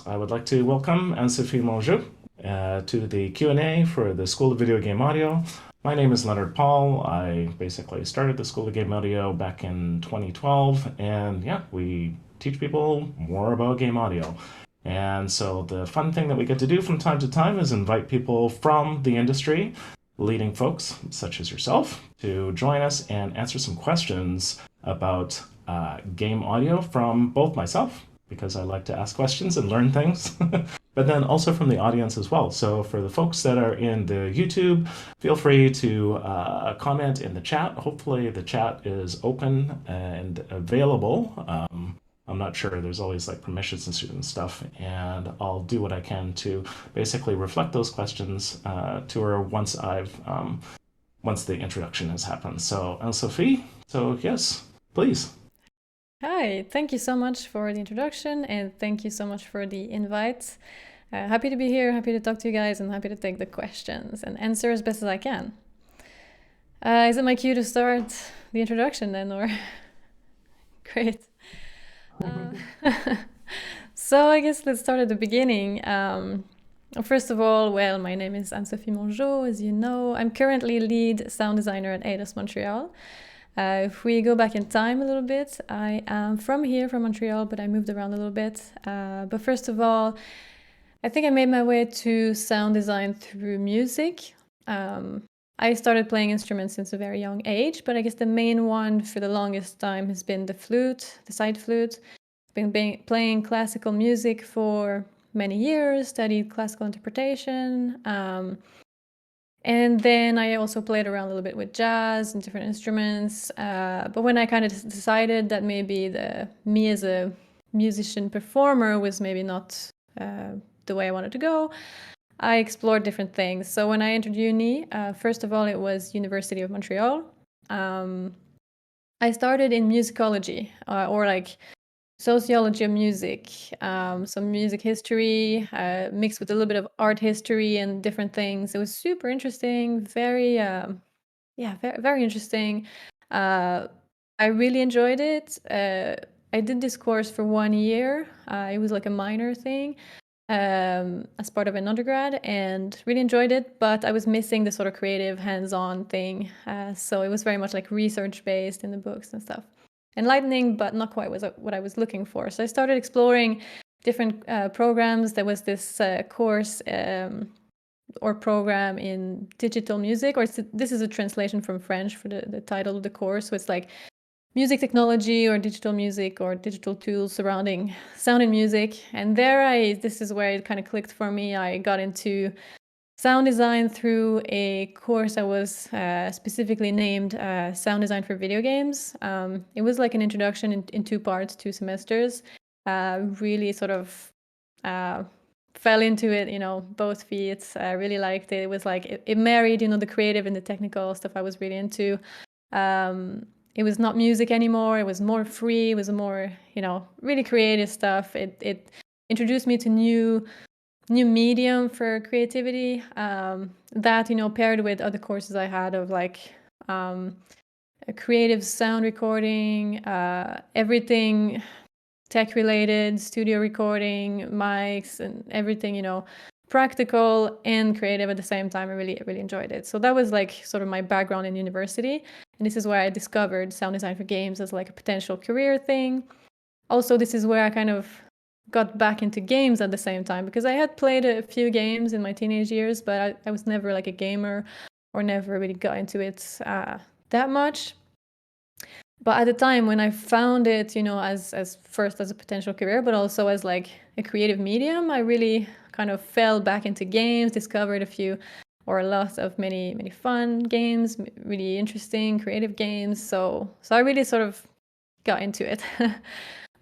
I would like to welcome Anne-Sophie Mongeau to the Q&A for the School of Video Game Audio. My name is Leonard Paul. I basically started the School of Game Audio back in 2012, and yeah, we teach people more about game audio. And so the fun thing that we get to do from time to time is invite people from the industry, leading folks such as yourself, to join us and answer some questions about game audio from both myself, because I like to ask questions and learn things, but then also from the audience as well. So for the folks that are in the YouTube, feel free to comment in the chat. Hopefully the chat is open and available. I'm not sure, there's always like permissions and stuff, and I'll do what I can to basically reflect those questions to her once the introduction has happened. So Anne-Sophie, so yes, please. Hi, thank you so much for the introduction and thank you so much for the invite. Happy to be here, happy to talk to you guys, and happy to take the questions and answer as best as I can. Is it my cue to start the introduction then, or? Great. So I guess let's start at the beginning. First of all, well, my name is Anne-Sophie Mongeau, as you know. I'm currently lead sound designer at ADAS Montreal. If we go back in time a little bit, I am from here, from Montreal, but I moved around a little bit. But first of all, I think I made my way to sound design through music. I started playing instruments since a very young age, but I guess the main one for the longest time has been the flute, the side flute. I've been playing classical music for many years, studied classical interpretation. And then I also played around a little bit with jazz and different instruments. But when I kind of decided that maybe me as a musician performer was maybe not the way I wanted to go, I explored different things. So when I entered uni, first of all, it was University of Montreal. I started in musicology, or like sociology of music, some music history, mixed with a little bit of art history and different things. It was super interesting, very interesting. I really enjoyed it. I did this course for 1 year. It was like a minor thing as part of an undergrad, and really enjoyed it, but I was missing the sort of creative hands-on thing. So it was very much like research-based in the books and stuff. Enlightening, but not quite what I was looking for. So I started exploring different programs. There was this course or program in digital music, or this is a translation from French for the title of the course. So it's like music technology or digital music or digital tools surrounding sound and music. And this is where it kind of clicked for me. I got into sound design through a course that was specifically named Sound Design for Video Games. It was like an introduction in 2 parts, 2 semesters. Really sort of fell into it, both feet. I really liked it. It was like, it married, the creative and the technical stuff I was really into. It was not music anymore. It was more free. It was more, really creative stuff. It introduced me to new medium for creativity, that, paired with other courses I had of like a creative sound recording, everything tech related, studio recording, mics, and everything, practical and creative at the same time. I really enjoyed it. So that was like sort of my background in university. And this is where I discovered sound design for games as like a potential career thing. Also, this is where I kind of got back into games at the same time, because I had played a few games in my teenage years, but I was never like a gamer or never really got into it that much. But at the time when I found it, as first as a potential career, but also as like a creative medium, I really kind of fell back into games, discovered a lot of many fun games, really interesting creative games. So I really sort of got into it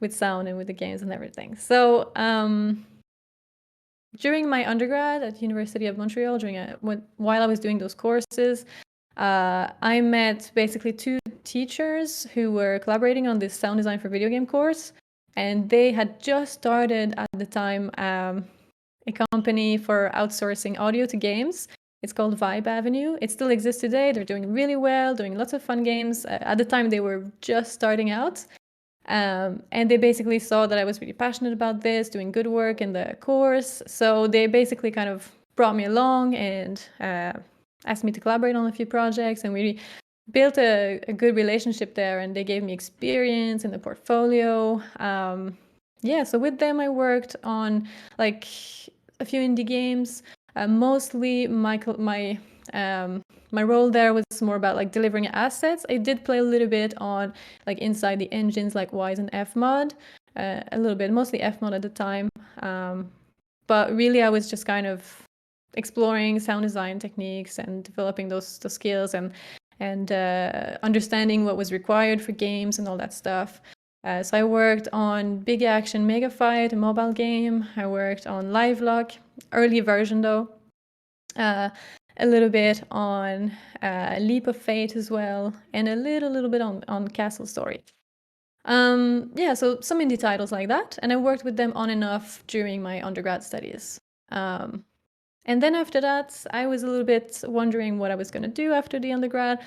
with sound and with the games and everything. So during my undergrad at University of Montreal, while I was doing those courses, I met basically 2 teachers who were collaborating on this sound design for video game course, and they had just started at the time a company for outsourcing audio to games. It's called Vibe Avenue. It still exists today. They're doing really well, doing lots of fun games. At the time, they were just starting out. And they basically saw that I was really passionate about this, doing good work in the course. So they basically kind of brought me along and asked me to collaborate on a few projects, and we built a good relationship there, and they gave me experience in the portfolio. Yeah, so with them I worked on like a few indie games. Mostly my role there was more about like delivering assets. I did play a little bit on like inside the engines like Wise and Fmod, a little bit, mostly Fmod at the time. But really I was just kind of exploring sound design techniques and developing those skills and understanding what was required for games and all that stuff. So I worked on Big Action Mega Fight, a mobile game. I worked on Live Lock, early version though. A little bit on Leap of Fate as well, and a little bit on Castle Story. Yeah, so some indie titles like that, and I worked with them on and off during my undergrad studies. And then after that, I was a little bit wondering what I was going to do after the undergrad,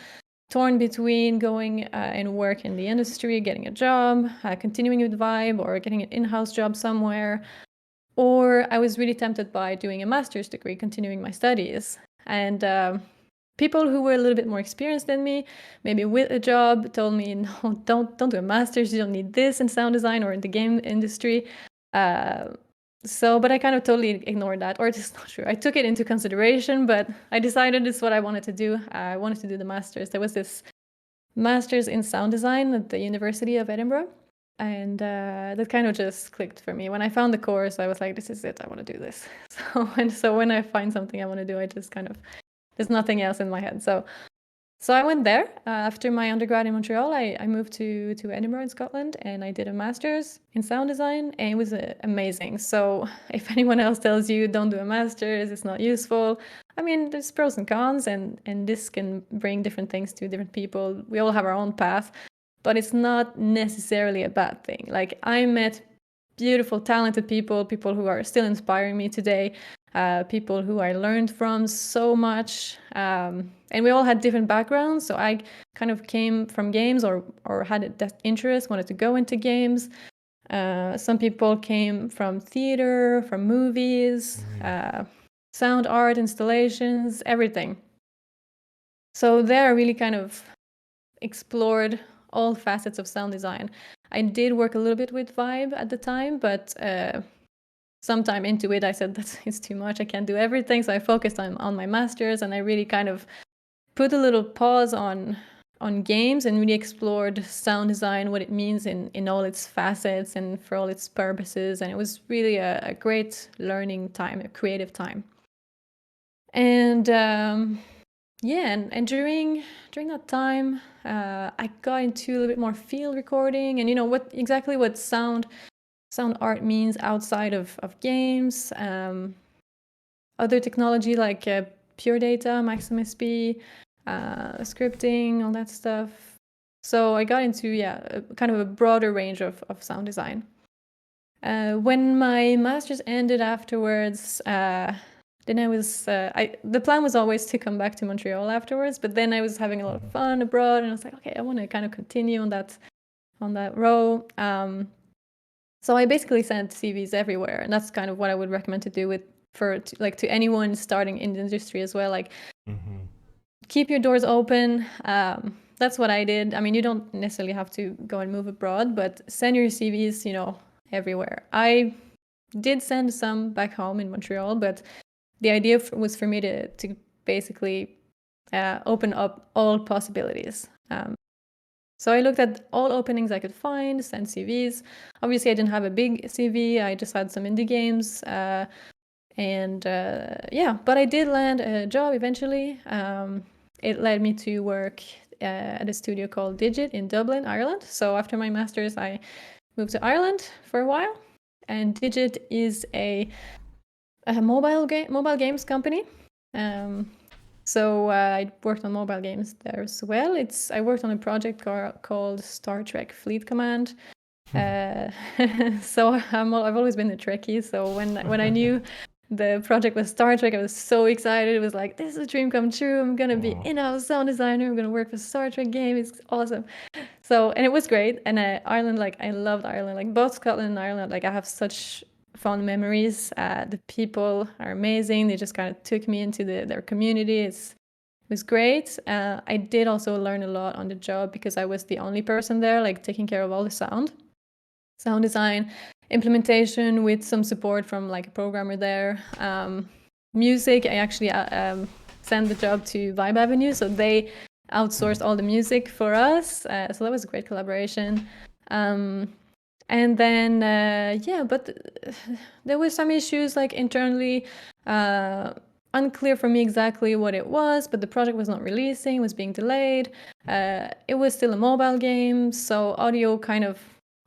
torn between going and work in the industry, getting a job, continuing with Vibe, or getting an in-house job somewhere. Or I was really tempted by doing a master's degree, continuing my studies. And people who were a little bit more experienced than me, maybe with a job, told me, no, don't do a master's. You don't need this in sound design or in the game industry. But I kind of totally ignored that, or it's not true. I took it into consideration, but I decided this is what I wanted to do. I wanted to do the master's. There was this master's in sound design at the University of Edinburgh. And that kind of just clicked for me. When I found the course, I was like, this is it. I want to do this. So when I find something I want to do, I just kind of, there's nothing else in my head. So I went there. After my undergrad in Montreal, I moved to Edinburgh in Scotland, and I did a master's in sound design, and it was amazing. So if anyone else tells you don't do a master's, it's not useful, I mean, there's pros and cons, and this can bring different things to different people. We all have our own path, but it's not necessarily a bad thing. Like, I met beautiful, talented people who are still inspiring me today, people who I learned from so much. And we all had different backgrounds. So I kind of came from games or had that interest, wanted to go into games. Some people came from theater, from movies, sound art, installations, everything. So there I really kind of explored all facets of sound design. I did work a little bit with Vibe at the time, but sometime into it, I said that it's too much. I can't do everything. So I focused on my master's, and I really kind of put a little pause on games and really explored sound design, what it means in all its facets and for all its purposes. And it was really a great learning time, a creative time. And yeah, and during that time, I got into a little bit more field recording, and what sound art means outside of games. Other technology like pure data, Maximum SP, scripting, all that stuff. So I got into kind of a broader range of sound design. When my master's ended afterwards, then I was the plan was always to come back to Montreal afterwards, but then I was having a lot of fun abroad, and I was like, okay, I want to kind of continue on that row. So I basically sent CVs everywhere, and that's kind of what I would recommend to do to anyone starting in the industry as well. Like, keep your doors open. That's what I did. I mean, you don't necessarily have to go and move abroad, but send your CVs, everywhere. I did send some back home in Montreal, but the idea was for me to basically open up all possibilities. So I looked at all openings I could find, sent CVs. Obviously, I didn't have a big CV. I just had some indie games. But I did land a job eventually. It led me to work at a studio called Digit in Dublin, Ireland. So after my master's, I moved to Ireland for a while. And Digit is a mobile games company. So I worked on mobile games there as well. I worked on a project called Star Trek Fleet Command. So I've always been a Trekkie. So when I knew the project was Star Trek, I was so excited. It was like, this is a dream come true. I'm gonna be in-house sound designer. I'm gonna work for Star Trek game. It's awesome. So, and it was great. And Ireland, like I loved Ireland, like both Scotland and Ireland. Like I have such fond memories. The people are amazing. They just kind of took me into their community. It was great. I did also learn a lot on the job because I was the only person there, like taking care of all the sound design, implementation with some support from like a programmer there. Music, I actually sent the job to Vibe Avenue, so they outsourced all the music for us. So that was a great collaboration. And then, but there were some issues like internally, unclear for me exactly what it was, but the project was not releasing, it was being delayed. It was still a mobile game, so audio kind of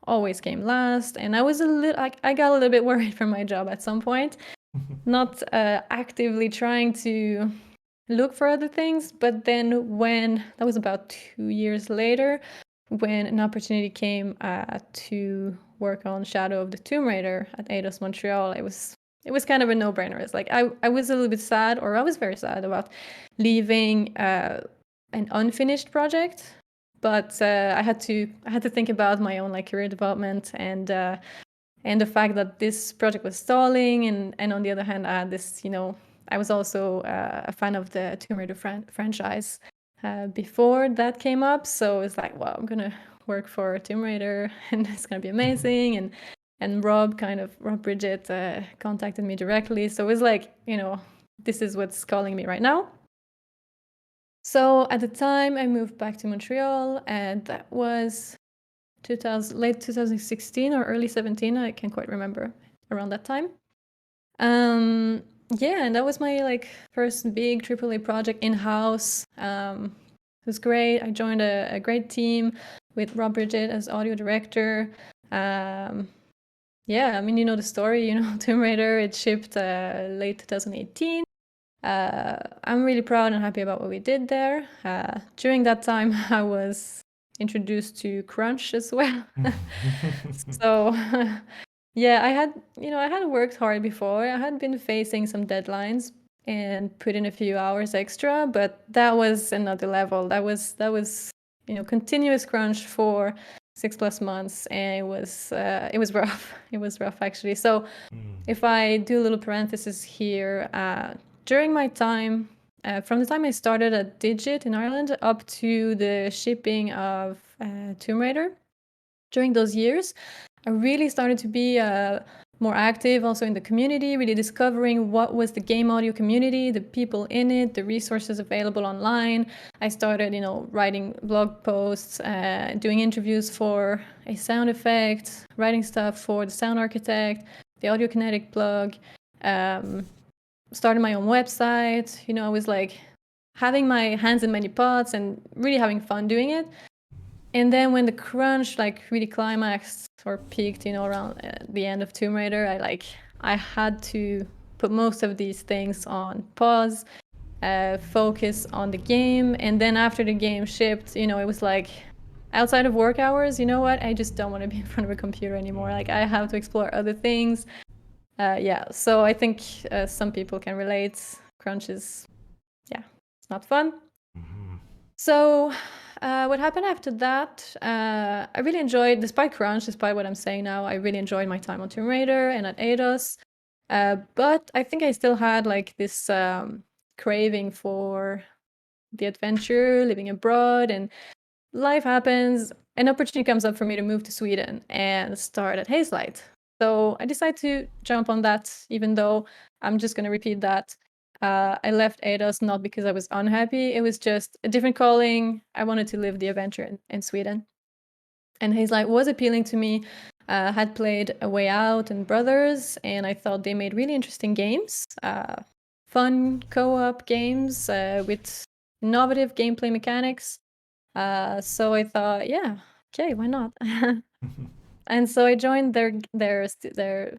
always came last. And I was I got a little bit worried for my job at some point, not actively trying to look for other things. But then when that was about 2 years later, when an opportunity came to work on Shadow of the Tomb Raider at Eidos Montreal, it was kind of a no-brainer. It's like I was a little bit sad, or I was very sad about leaving an unfinished project, but I had to think about my own like career development and the fact that this project was stalling, and on the other hand, I had this, I was also a fan of the Tomb Raider franchise before that came up, so it's like, well, I'm gonna work for Tomb Raider, and it's gonna be amazing. And Rob Bridget contacted me directly, so it was like, this is what's calling me right now. So at the time, I moved back to Montreal, and that was late 2016 or early 17. I can't quite remember, around that time. Yeah, and that was my like first big AAA project in-house. It was great. I joined a great team with Rob Bridget as audio director. Yeah, I mean, you know the story, Tomb Raider, it shipped late 2018. I'm really proud and happy about what we did there. During that time, I was introduced to crunch as well. So yeah, I had worked hard before. I had been facing some deadlines and put in a few hours extra, but that was another level. That was continuous crunch for 6+ months, and it was rough. It was rough actually. So if I do a little parenthesis here, during my time, from the time I started at Digit in Ireland up to the shipping of Tomb Raider, during those years, I really started to be more active also in the community, really discovering what was the game audio community, the people in it, the resources available online. I started, writing blog posts, doing interviews for a sound effect, writing stuff for the sound architect, the Audio Kinetic blog, started my own website. I was like having my hands in many pots and really having fun doing it. And then when the crunch like really climaxed or peaked, around the end of Tomb Raider, I had to put most of these things on pause, focus on the game. And then after the game shipped, it was like, outside of work hours, you know what? I just don't want to be in front of a computer anymore. Like, I have to explore other things. Yeah, so I think some people can relate. Crunch is, it's not fun. So what happened after that, I really enjoyed, despite crunch, despite what I'm saying now, I really enjoyed my time on Tomb Raider and at Eidos. But I think I still had like this craving for the adventure, living abroad, and life happens. An opportunity comes up for me to move to Sweden and start at Hazelight. So I decided to jump on that, even though I'm just going to repeat that. I left Eidos not because I was unhappy. It was just a different calling. I wanted to live the adventure in Sweden. And Hazelight was appealing to me. Had played A Way Out and Brothers, and I thought they made really interesting games. Fun co-op games with innovative gameplay mechanics. So I thought, yeah, okay, why not? And so I joined their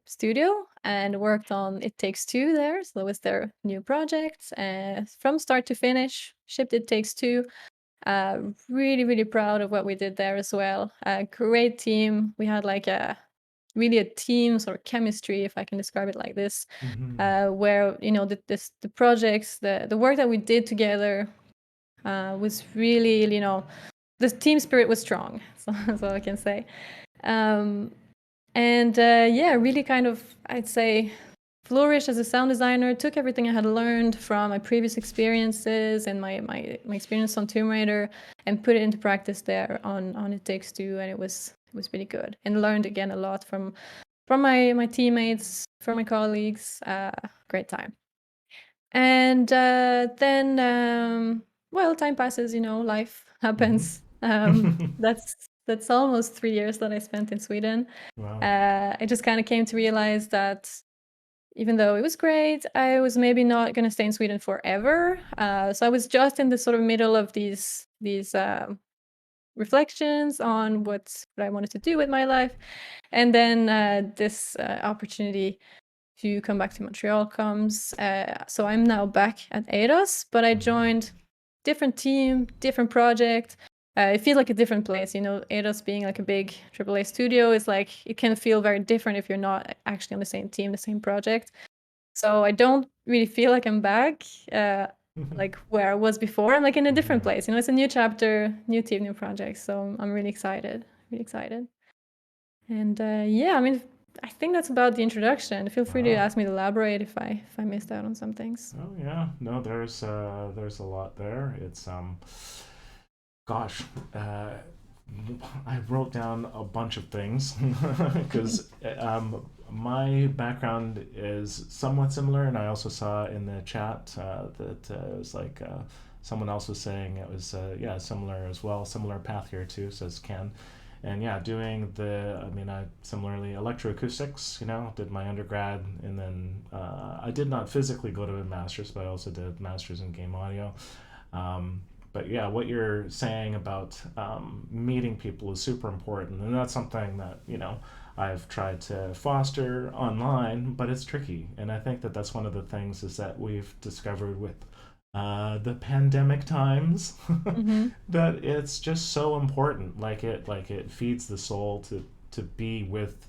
studio and worked on It Takes Two there. So that was their new project. From start to finish, shipped It Takes Two. Really, really proud of what we did there as well. Great team. We had like really a team sort of chemistry, if I can describe it like this, where the projects, the work that we did together was really the team spirit was strong. So that's all I can say. Um, and yeah, really kind of, I'd say, flourished as a sound designer. Took everything I had learned from my previous experiences and my experience on Tomb Raider, and put it into practice there on It Takes Two, and it was really good. And learned again a lot from my teammates, from my colleagues. Great time. And then, well, time passes. Life Mhm. happens. That's almost 3 years that I spent in Sweden. Wow. I just kind of came to realize that even though it was great, I was maybe not going to stay in Sweden forever. So I was just in the sort of middle of these reflections on what I wanted to do with my life, and then this opportunity to come back to Montreal comes. So I'm now back at ADOS, but I joined different team, different project. It feels like a different place. ADOS being like a big AAA studio is like, it can feel very different if you're not actually on the same team, the same project. So I don't really feel like I'm back, like where I was before. I'm like in a different Mhm. place. It's a new chapter, new team, new project. So I'm really excited, really excited. And yeah, I mean, I think that's about the introduction. Feel free to Wow. ask me to elaborate if I missed out on some things. Oh yeah. No, there's a lot there. It's gosh, uh, I wrote down a bunch of things because my background is somewhat similar, and I also saw in the chat that it was like someone else was saying it was yeah, similar as well, similar path here too, says Ken. And yeah, doing I mean, I similarly electroacoustics, did my undergrad, and then I did not physically go to a master's, but I also did master's in game audio. Um, but yeah, what you're saying about meeting people is super important, and that's something that I've tried to foster online, but it's tricky. And I think that that's one of the things is that we've discovered with the pandemic times Mm-hmm. that it's just so important. Like it feeds the soul to be with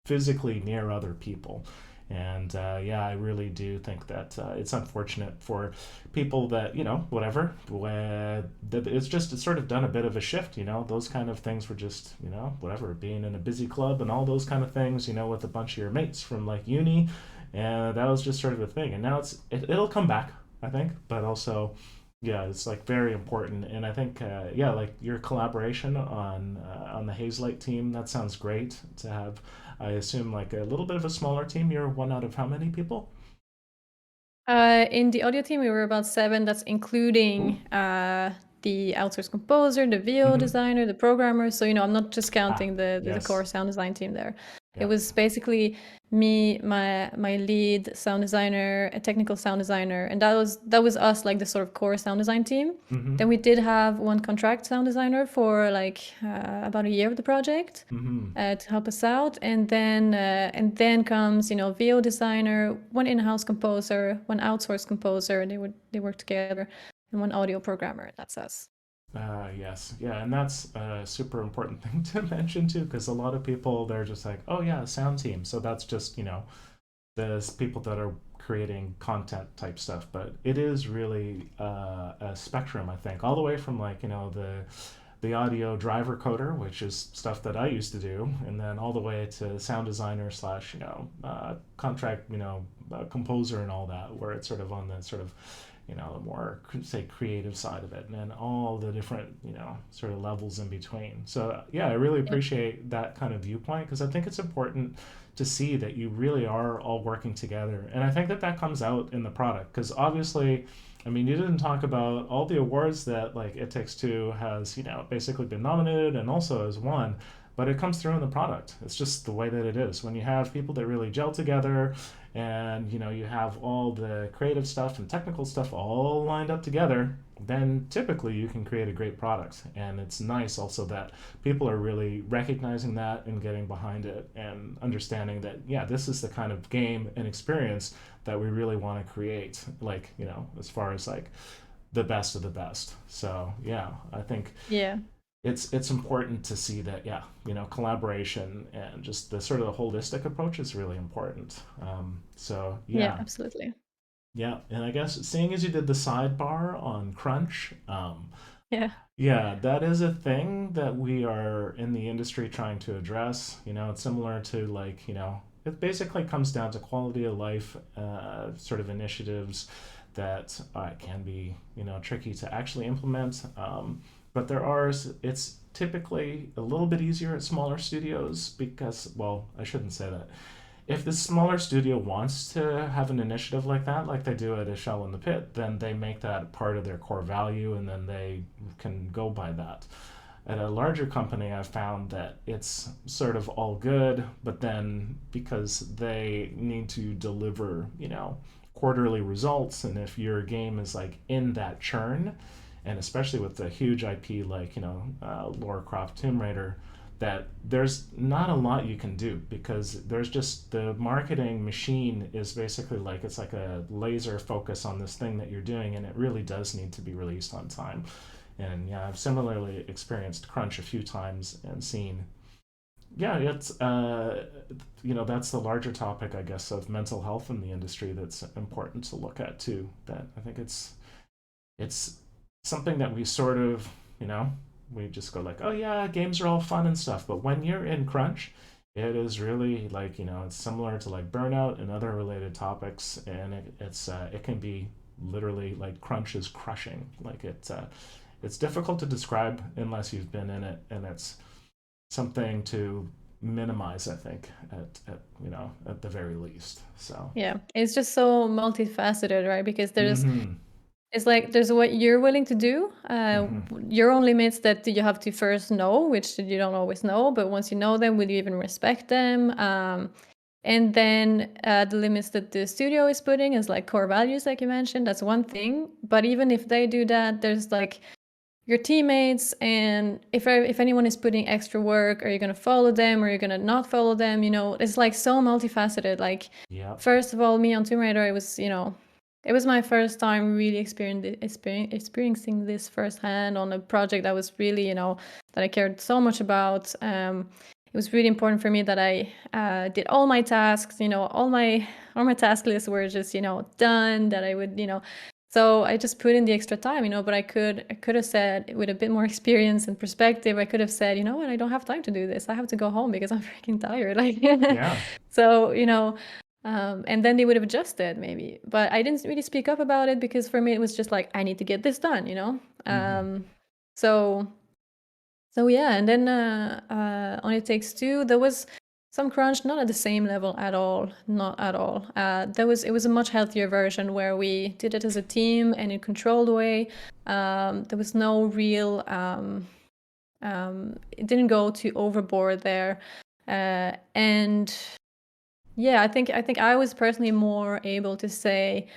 physically near other people. And yeah, I really do think that it's unfortunate for people that, whatever, that it's sort of done a bit of a shift, those kind of things were just, whatever, being in a busy club and all those kind of things, with a bunch of your mates from like uni. And that was just sort of a thing. And now it'll come back, I think, but also, yeah, it's like very important. And I think, yeah, like your collaboration on the Hazelight team, that sounds great to have. I assume like a little bit of a smaller team. You're one out of how many people? In the audio team, we were about 7. That's Ooh. including the outsourced composer, the VO Mm-hmm. designer, the programmer. So, I'm not just Ah, counting the core yes. sound design team there. It Yeah. was basically me, my lead sound designer, a technical sound designer, and that was us, like the sort of core sound design team. Mm-hmm. Then we did have one contract sound designer for like about a year of the project, Mm-hmm. to help us out, and then comes VO designer, one in-house composer, one outsourced composer. They work together, and one audio programmer. That's us. Yes, yeah, and that's a super important thing to mention too, because a lot of people they're just like, oh yeah, sound team. So that's just the people that are creating content type stuff, but it is really a spectrum. I think all the way from like the audio driver coder, which is stuff that I used to do, and then all the way to sound designer slash contract composer and all that, where it's sort of on the sort of the more say creative side of it, and then all the different sort of levels in between. So yeah, I really Yeah. appreciate that kind of viewpoint because I think it's important to see that you really are all working together, and I think that that comes out in the product because obviously. I mean, you didn't talk about all the awards that like It Takes Two has, basically been nominated and also has won, but it comes through in the product. It's just the way that it is. When you have people that really gel together and you have all the creative stuff and technical stuff all lined up together, then typically you can create a great product. And it's nice also that people are really recognizing that and getting behind it and understanding that yeah, this is the kind of game and experience that we really want to create, like as far as like the best of the best. So yeah, I think Yeah. it's important to see that yeah, collaboration and just the sort of the holistic approach is really important. So Yeah. yeah. Absolutely. Yeah, and I guess seeing as you did the sidebar on Crunch, Yeah. Yeah, that is a thing that we are in the industry trying to address. It's similar to like, it basically comes down to quality of life sort of initiatives that can be, tricky to actually implement. But it's typically a little bit easier at smaller studios because, well, I shouldn't say that. If the smaller studio wants to have an initiative like that, like they do at A Shell in the Pit, then they make that part of their core value and then they can go by that. At a larger company, I've found that it's sort of all good, but then because they need to deliver, quarterly results, and if your game is like in that churn, and especially with a huge IP like, Lara Croft Tomb Raider, that there's not a lot you can do because there's just the marketing machine is basically like it's like a laser focus on this thing that you're doing and it really does need to be released on time. And yeah, I've similarly experienced crunch a few times and seen, yeah, it's that's the larger topic, I guess, of mental health in the industry that's important to look at too. That I think it's something that we sort of, you know, we just go like, oh yeah, games are all fun and stuff. But when you're in crunch, it is really like, it's similar to like burnout and other related topics, and it can be literally like crunch is crushing. Like it's difficult to describe unless you've been in it, and it's something to minimize, I think, at the very least. So. Yeah. It's just so multifaceted, right? Because Mm-hmm. it's like there's what you're willing to do, Mm-hmm. your own limits that you have to first know, which you don't always know, but once you know them, will you even respect them? And then the limits that the studio is putting is like core values, like you mentioned. That's one thing. But even if they do that, there's like your teammates, and if anyone is putting extra work, are you going to follow them or are you going to not follow them? It's like so multifaceted. Like, Yep. first of all, me on Tomb Raider, it was my first time really experiencing this firsthand on a project that was really, that I cared so much about. It was really important for me that I did all my tasks, all my task lists were just, done, that I would, so I just put in the extra time, but I could have said, with a bit more experience and perspective, I could have said, you know what, I don't have time to do this. I have to go home because I'm freaking tired. Like, Yeah. so, and then they would have adjusted maybe. But I didn't really speak up about it because for me it was just like, I need to get this done. Mm-hmm. So yeah, and then on It Takes Two, there was some crunch, not at the same level at all, not at all. It was a much healthier version where we did it as a team and in a controlled way. There was no real, it didn't go too overboard there, and yeah, I think I was personally more able to say,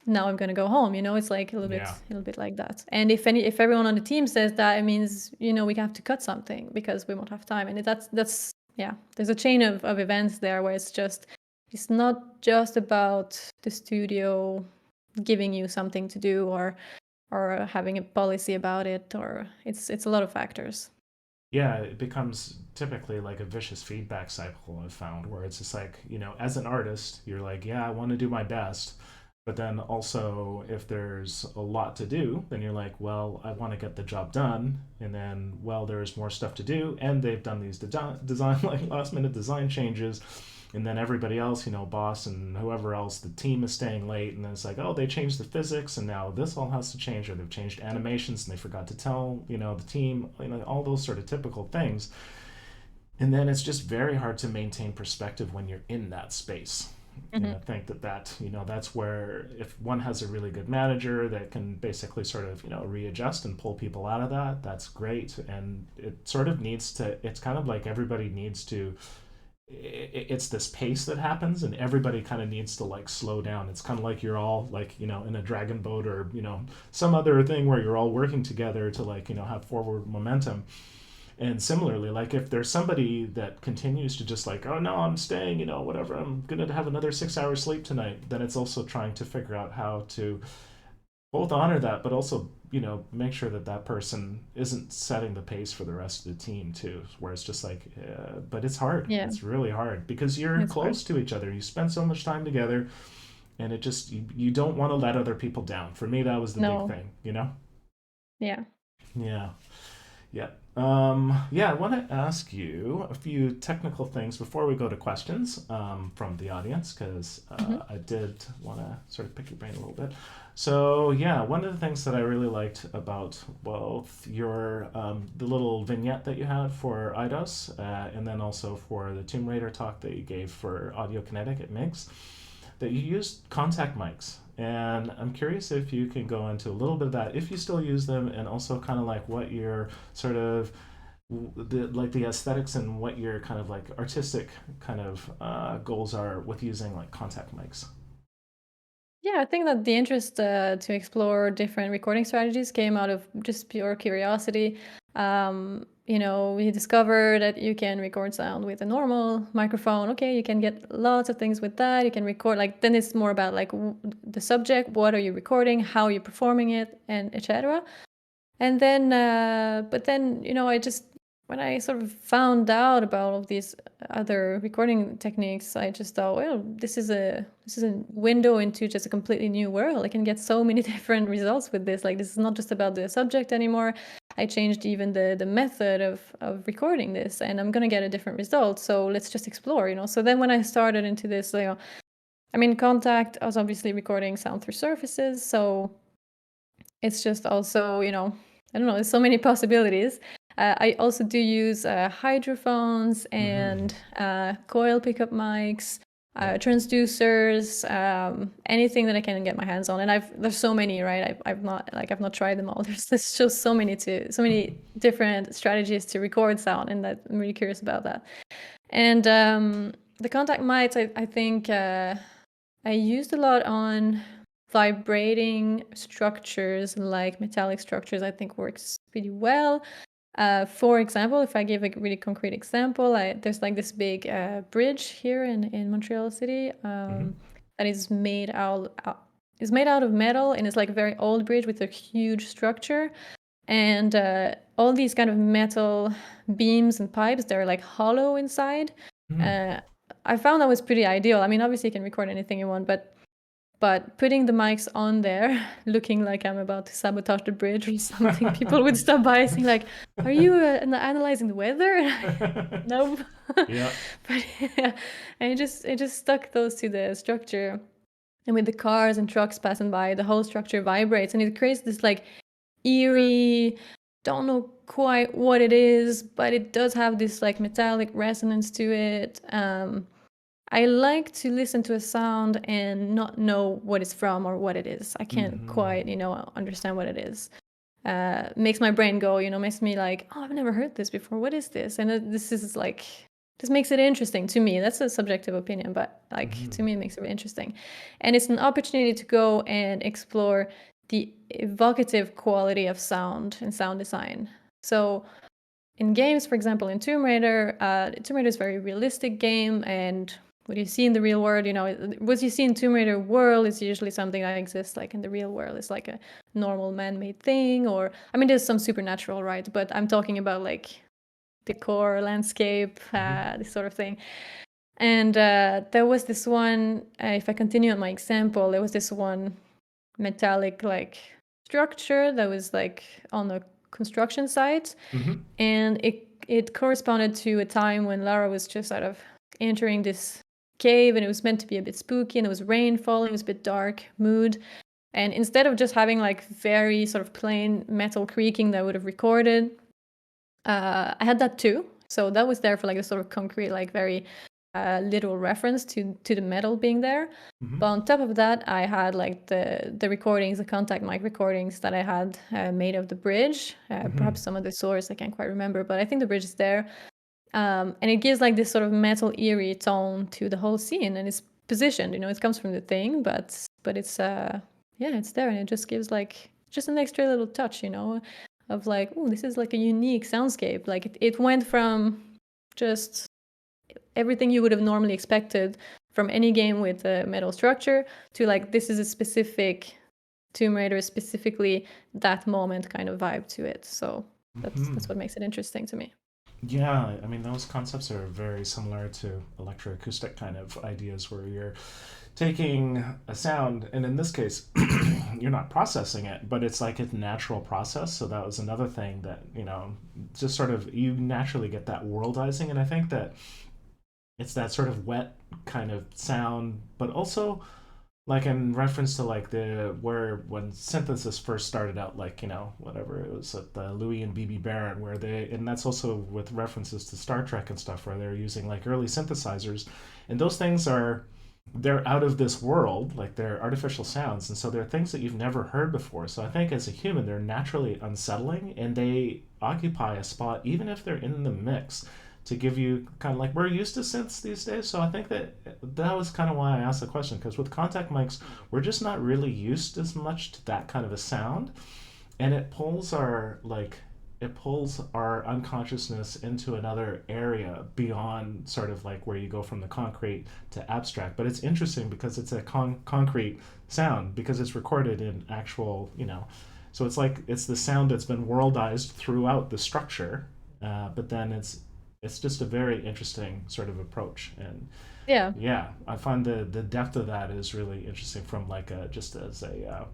now I'm gonna go home. It's like Yeah. a little bit like that. And if everyone on the team says that, it means we have to cut something because we won't have time. And that's yeah. There's a chain of events there where it's not just about the studio giving you something to do or having a policy about it, or it's a lot of factors. Yeah, it becomes typically like a vicious feedback cycle, I've found, where it's just like, as an artist, you're like, yeah, I want to do my best. But then also, if there's a lot to do, then you're like, well, I want to get the job done. And then, well, there's more stuff to do. And they've done these design, like last minute design changes. And then everybody else, boss and whoever else, the team is staying late. And then it's like, oh, they changed the physics and now this all has to change. Or they've changed animations and they forgot to tell, the team, all those sort of typical things. And then it's just very hard to maintain perspective when you're in that space. And I Hmm. think that's where if one has a really good manager that can basically sort of, readjust and pull people out of that, that's great. And it sort of needs to, it's kind of like everybody needs to, it's this pace that happens and everybody kind of needs to like slow down. It's kind of like you're all like, in a dragon boat or, some other thing where you're all working together to like, have forward momentum. And similarly, like if there's somebody that continues to just like, oh no, I'm staying, whatever, I'm gonna have another 6 hours sleep tonight, then it's also trying to figure out how to both honor that, but also, make sure that that person isn't setting the pace for the rest of the team too. Where it's just like, but it's hard. Yeah, It's really hard because you're it's hard. close to each other. You spend so much time together, and it just you don't want to let other people down. For me, that was the big No, thing. yeah. Yeah. Yeah. Yeah, I want to ask you a few technical things before we go to questions from the audience, because Hmm. I did want to sort of pick your brain a little bit. So, yeah, one of the things that I really liked about, well, your the little vignette that you had for IDOS, and then also for the Tomb Raider talk that you gave for Audio Kinetic at MIGS, that you used contact mics. And I'm curious if you can go into a little bit of that, if you still use them, and also kind of like what your sort of the aesthetics and what your kind of like artistic kind of goals are with using like contact mics. Yeah, I think that the interest to explore different recording strategies came out of just pure curiosity. We discovered that you can record sound with a normal microphone. Okay, you can get lots of things with that. You can record like then it's more about like the subject, what are you recording, how are you performing it, and etc. And then, but then, I just, when I sort of found out about all of these other recording techniques, I just thought, well, this is a window into just a completely new world. I can get so many different results with this. Like, this is not just about the subject anymore. I changed even the method of recording this, and I'm gonna get a different result. So let's just explore. So then when I started into this, I mean, Contact, I was obviously recording sound through surfaces, so it's just also, I don't know, there's so many possibilities. I also do use hydrophones Mm-hmm. and coil pickup mics, Yep. transducers, anything that I can get my hands on. And there's so many, right? I've not tried them all. There's just so many different strategies to record sound, and that I'm really curious about that. And the contact mics, I think I used a lot on vibrating structures like metallic structures. I think works pretty well. For example, if I give a really concrete example, there's like this big bridge here in Montreal City Mm-hmm. that is made out of metal, and it's like a very old bridge with a huge structure. And all these kind of metal beams and pipes, they're like hollow inside. Mm-hmm. Uh, I found that was pretty ideal. I mean, obviously you can record anything you want, but putting the mics on there, looking like I'm about to sabotage the bridge or something, people would stop by saying like, "Are you analyzing the weather?" Nope. Yeah. But yeah, and it just stuck those to the structure, and with the cars and trucks passing by, the whole structure vibrates, and it creates this like eerie. Don't know quite what it is, but it does have this like metallic resonance to it. I like to listen to a sound and not know what it's from or what it is. I can't Mm-hmm. quite, understand what it is. Makes my brain go, makes me like, oh, I've never heard this before. What is this? And this makes it interesting to me. That's a subjective opinion, but like Mm-hmm. to me, it makes it really interesting. And it's an opportunity to go and explore the evocative quality of sound and sound design. So in games, for example, in Tomb Raider is a very realistic game, and what you see in the real world, what you see in Tomb Raider world is usually something that exists like in the real world. It's like a normal man-made thing, or I mean, there's some supernatural, right? But I'm talking about like decor, landscape, Mm-hmm. this sort of thing. And there was this one. If I continue on my example, there was this one metallic like structure that was like on a construction site, Mm-hmm. and it corresponded to a time when Lara was just sort of entering this cave, and it was meant to be a bit spooky, and it was rain falling, it was a bit dark mood. And instead of just having like very sort of plain metal creaking that I would have recorded, I had that too. So that was there for like a sort of concrete, like very literal reference to the metal being there. Mm-hmm. But on top of that, I had like the recordings, the contact mic recordings that I had made of the bridge. Mm-hmm. Perhaps some of the source I can't quite remember, but I think the bridge is there. And it gives like this sort of metal eerie tone to the whole scene, and it's positioned. It comes from the thing, but it's yeah, it's there, and it just gives like just an extra little touch, of like, oh, this is like a unique soundscape. Like it went from just everything you would have normally expected from any game with a metal structure to like this is a specific Tomb Raider, specifically that moment kind of vibe to it. So Mm-hmm. that's what makes it interesting to me. Yeah, I mean those concepts are very similar to electroacoustic kind of ideas where you're taking a sound, and in this case, you're not processing it, but it's like a natural process. So that was another thing that, just sort of you naturally get that worldizing. And I think that it's that sort of wet kind of sound, but also like in reference to like the where when synthesis first started out, like whatever it was at the Louis and BB Barron, where they, and that's also with references to Star Trek and stuff, where they're using like early synthesizers, and those things are, they're out of this world, like they're artificial sounds, and so they're things that you've never heard before. So I think as a human, they're naturally unsettling, and they occupy a spot even if they're in the mix to give you kind of like, we're used to synths these days. So I think that that was kind of why I asked the question, because with contact mics, we're just not really used as much to that kind of a sound, and it pulls our unconsciousness into another area beyond sort of like where you go from the concrete to abstract. But it's interesting because it's a concrete sound because it's recorded in actual, so it's like it's the sound that's been worldized throughout the structure, but then it's just a very interesting sort of approach. And Yeah. yeah, I find the depth of that is really interesting from like a just as a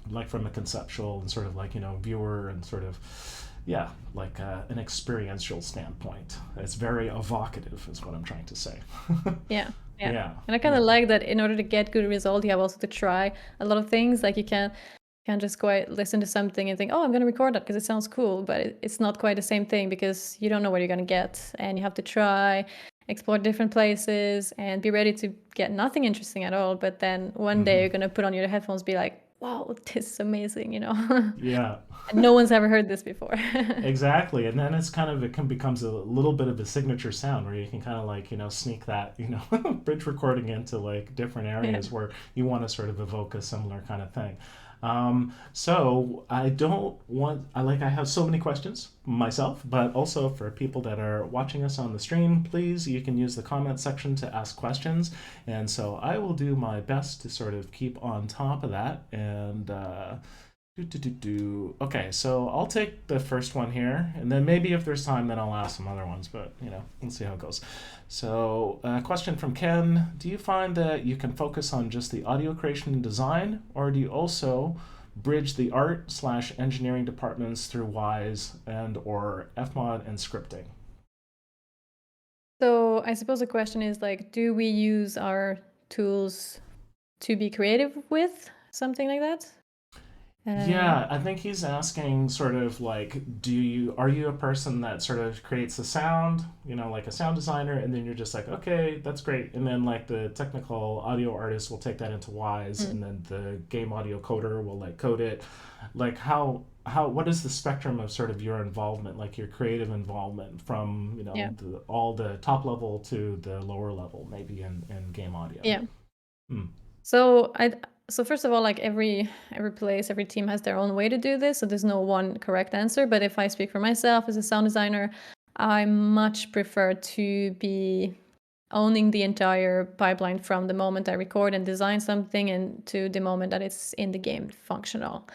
like from a conceptual and sort of like viewer and sort of, yeah, like an experiential standpoint. It's very evocative is what I'm trying to say. Yeah. Yeah. Yeah, And I kind of yeah. like that in order to get good result, you have also to try a lot of things. Like you can't just quite listen to something and think, oh, I'm going to record that because it sounds cool. But it's not quite the same thing because you don't know what you're going to get. And you have to try, explore different places, and be ready to get nothing interesting at all. But then one day Hmm. you're going to put on your headphones, be like, wow, this is amazing, Yeah. And no one's ever heard this before. Exactly, and then becomes a little bit of a signature sound where you can kind of like sneak that bridge recording into like different Yeah. areas where you want to sort of evoke a similar kind of thing. So I don't want I have so many questions myself, but also for people that are watching us on the stream, please you can use the comment section to ask questions, and so I will do my best to sort of keep on top of that and. Okay, so I'll take the first one here, and then maybe if there's time, then I'll ask some other ones, but we'll see how it goes. So, a question from Ken: do you find that you can focus on just the audio creation and design, or do you also bridge the art/engineering departments through Wise and or Fmod and scripting? So I suppose the question is like, do we use our tools to be creative with? Something like that? Yeah, I think he's asking sort of like, are you a person that sort of creates the sound, like a sound designer, and then you're just like, okay, that's great. And then like the technical audio artist will take that into Wise, Mm. and then the game audio coder will like code it. Like what is the spectrum of sort of your involvement, like your creative involvement from, Yeah. all the top level to the lower level, maybe in game audio? Yeah. Hmm. So so first of all, like every place, every team has their own way to do this. So there's no one correct answer. But if I speak for myself as a sound designer, I much prefer to be owning the entire pipeline from the moment I record and design something and to the moment that it's in the game functional.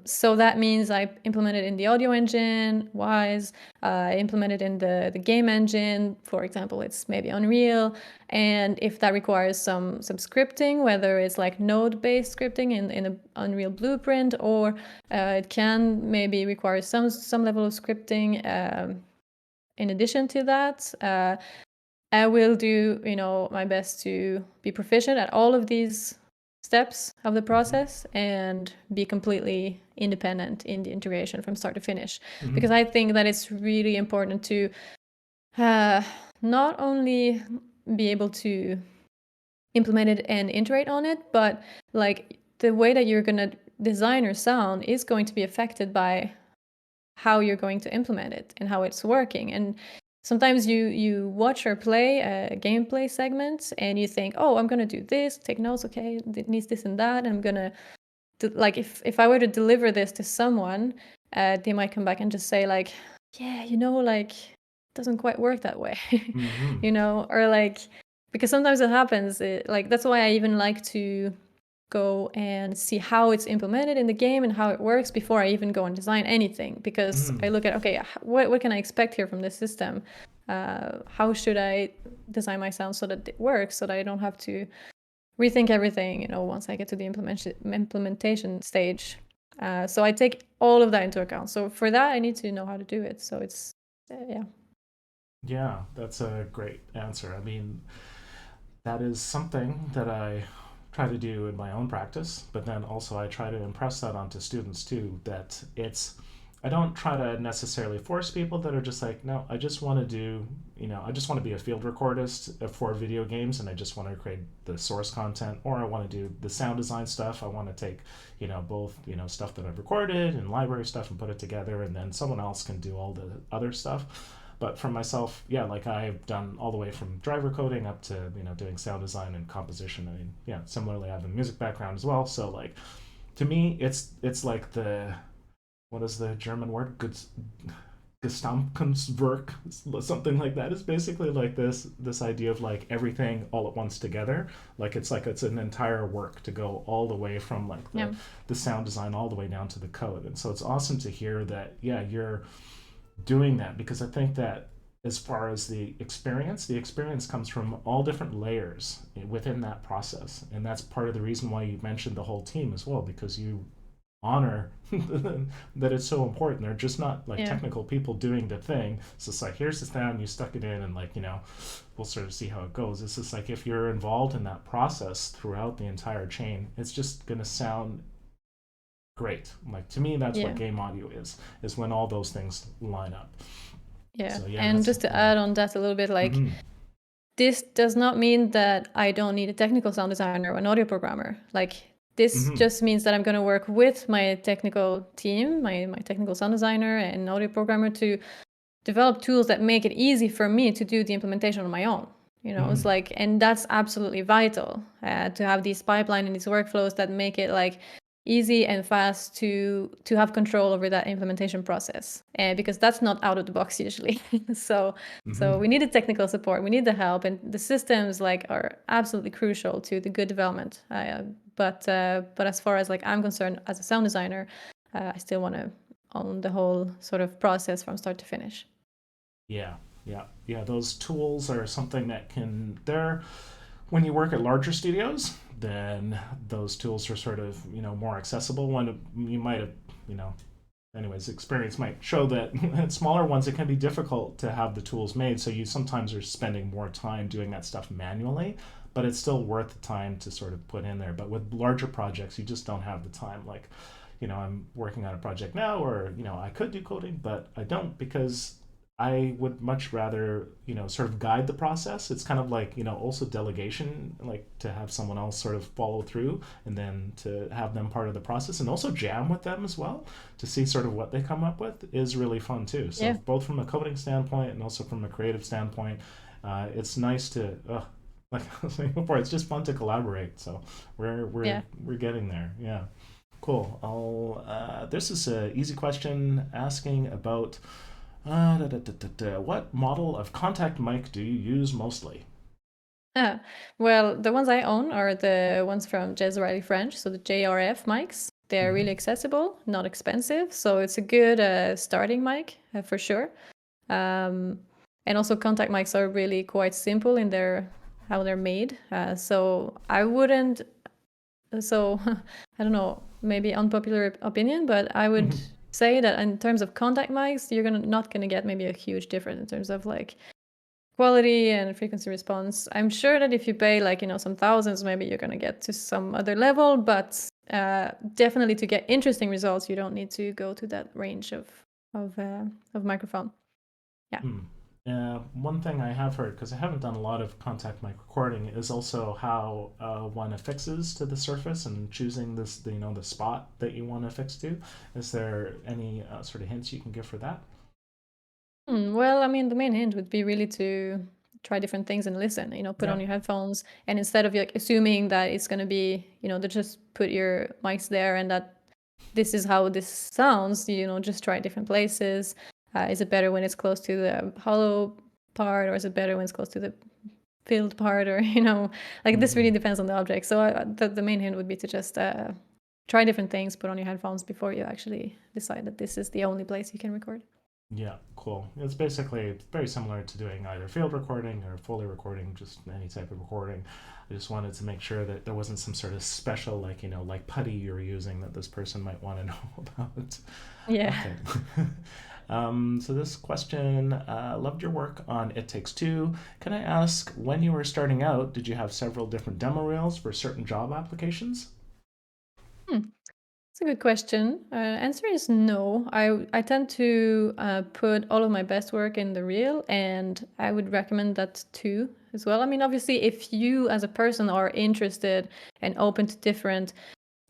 So that means I implemented in the audio engine, Wise. I implemented in the game engine. For example, it's maybe Unreal. And if that requires some scripting, whether it's like node-based scripting in an Unreal blueprint, or it can maybe require some level of scripting in addition to that. I will do, my best to be proficient at all of these steps of the Mm-hmm. process and be completely independent in the integration from start to finish. Mm-hmm. Because I think that it's really important to not only be able to implement it and iterate on it, but like the way that you're going to design your sound is going to be affected by how you're going to implement it and how it's working. And sometimes you watch or play a gameplay segment and you think, oh, I'm going to do this, take notes, okay, it needs this and that, and I'm going to like if I were to deliver this to someone, they might come back and just say like, yeah, like it doesn't quite work that way. Mm-hmm. Or like, because sometimes it happens, like that's why I even like to go and see how it's implemented in the game and how it works before I even go and design anything, because I Mm-hmm. look at, okay, what can I expect here from this system? How should I design my sound so that it works, so that I don't have to rethink everything, once I get to the implementation stage. So I take all of that into account. So for that, I need to know how to do it. So it's, yeah. Yeah, that's a great answer. I mean, that is something that I try to do in my own practice, but then also I try to impress that onto students too, that I don't try to necessarily force people that are just like, no, I just want to do, I just want to be a field recordist for video games and I just want to create the source content, or I want to do the sound design stuff. I want to take, both, stuff that I've recorded and library stuff and put it together, and then someone else can do all the other stuff. But for myself, yeah, like I've done all the way from driver coding up to doing sound design and composition. I mean, yeah, similarly, I have a music background as well. So like, to me, it's like the what is the German word? Good Gesamtkunstwerk, something like that. Is basically like this idea of like everything all at once together. Like it's an entire work to go all the way from like Yeah. the sound design all the way down to the code. And so it's awesome to hear that, yeah, you're doing that, because I think that as far as the experience comes from all different layers within that process. And that's part of the reason why you mentioned the whole team as well, because you honor that it's so important. They're just not like Yeah. technical people doing the thing. It's just like, here's the sound, you stuck it in, and like, we'll sort of see how it goes. It's just like, if you're involved in that process throughout the entire chain, it's just going to sound great. Like, to me, that's what Yeah. game audio is when all those things line up. Yeah. So yeah, And that's just to add on that a little bit, like, mm-hmm. this does not mean that I don't need a technical sound designer or an audio programmer. Like, this Mm-hmm. just means that I'm going to work with my technical team, my technical sound designer and audio programmer, to develop tools that make it easy for me to do the implementation on my own. It's Mm-hmm. like, and that's absolutely vital, to have these pipeline and these workflows that make it like easy and fast to have control over that implementation process, because that's not out of the box usually. so Mm-hmm. so we need the technical support, we need the help, and the systems like are absolutely crucial to the good development. But as far as like I'm concerned as a sound designer, I still want to own the whole sort of process from start to finish. Yeah, yeah. Those tools are something that they're, when you work at larger studios, then those tools are sort of, more accessible. When you might have, you know, anyways, experience might show that at smaller ones, it can be difficult to have the tools made. So you sometimes are spending more time doing that stuff manually, but it's still worth the time to sort of put in there. But with larger projects, you just don't have the time. Like, I'm working on a project now, or, I could do coding, but I don't, because I would much rather, sort of guide the process. It's kind of like, also delegation, like to have someone else sort of follow through, and then to have them part of the process, and also jam with them as well to see sort of what they come up with is really fun too. So Yeah. both from a coding standpoint and also from a creative standpoint, it's nice to, like I was saying before, it's just fun to collaborate. So Yeah. we're getting there. Yeah. Cool. This is an easy question asking about what model of contact mic do you use mostly? Ah, well, the ones I own are the ones from Jez Riley French, so the JRF mics. They're Mm-hmm. really accessible, not expensive, so it's a good starting mic for sure. Um, and also, contact mics are really quite simple in their how they're made. So I wouldn't. So I don't know, maybe unpopular opinion, but I would Mm-hmm. say that in terms of contact mics, you're not gonna get maybe a huge difference in terms of like quality and frequency response. I'm sure that if you pay like some thousands, maybe you're gonna get to some other level, but definitely to get interesting results, you don't need to go to that range of microphone. Yeah. Hmm. One thing I have heard, because I haven't done a lot of contact mic recording, is also how one affixes to the surface and choosing the spot that you want to affix to. Is there any sort of hints you can give for that? Well, I mean, the main hint would be really to try different things and listen. Put Yeah. on your headphones, and instead of like assuming that it's gonna be, to just put your mics there and that this is how this sounds. Just try different places. Is it better when it's close to the hollow part, or is it better when it's close to the filled part, or like this really Mm-hmm. depends on the object. So the main hint would be to just try different things, put on your headphones before you actually decide that this is the only place you can record. Yeah, cool. It's basically very similar to doing either field recording or Foley recording, just any type of recording. I just wanted to make sure that there wasn't some sort of special, like, like putty you're using that this person might want to know about. Yeah. Okay. So this question, loved your work on It Takes Two. Can I ask, when you were starting out, did you have several different demo reels for certain job applications? Hmm. That's a good question. Answer is no. I tend to put all of my best work in the reel, and I would recommend that too as well. I mean, obviously, if you as a person are interested and open to different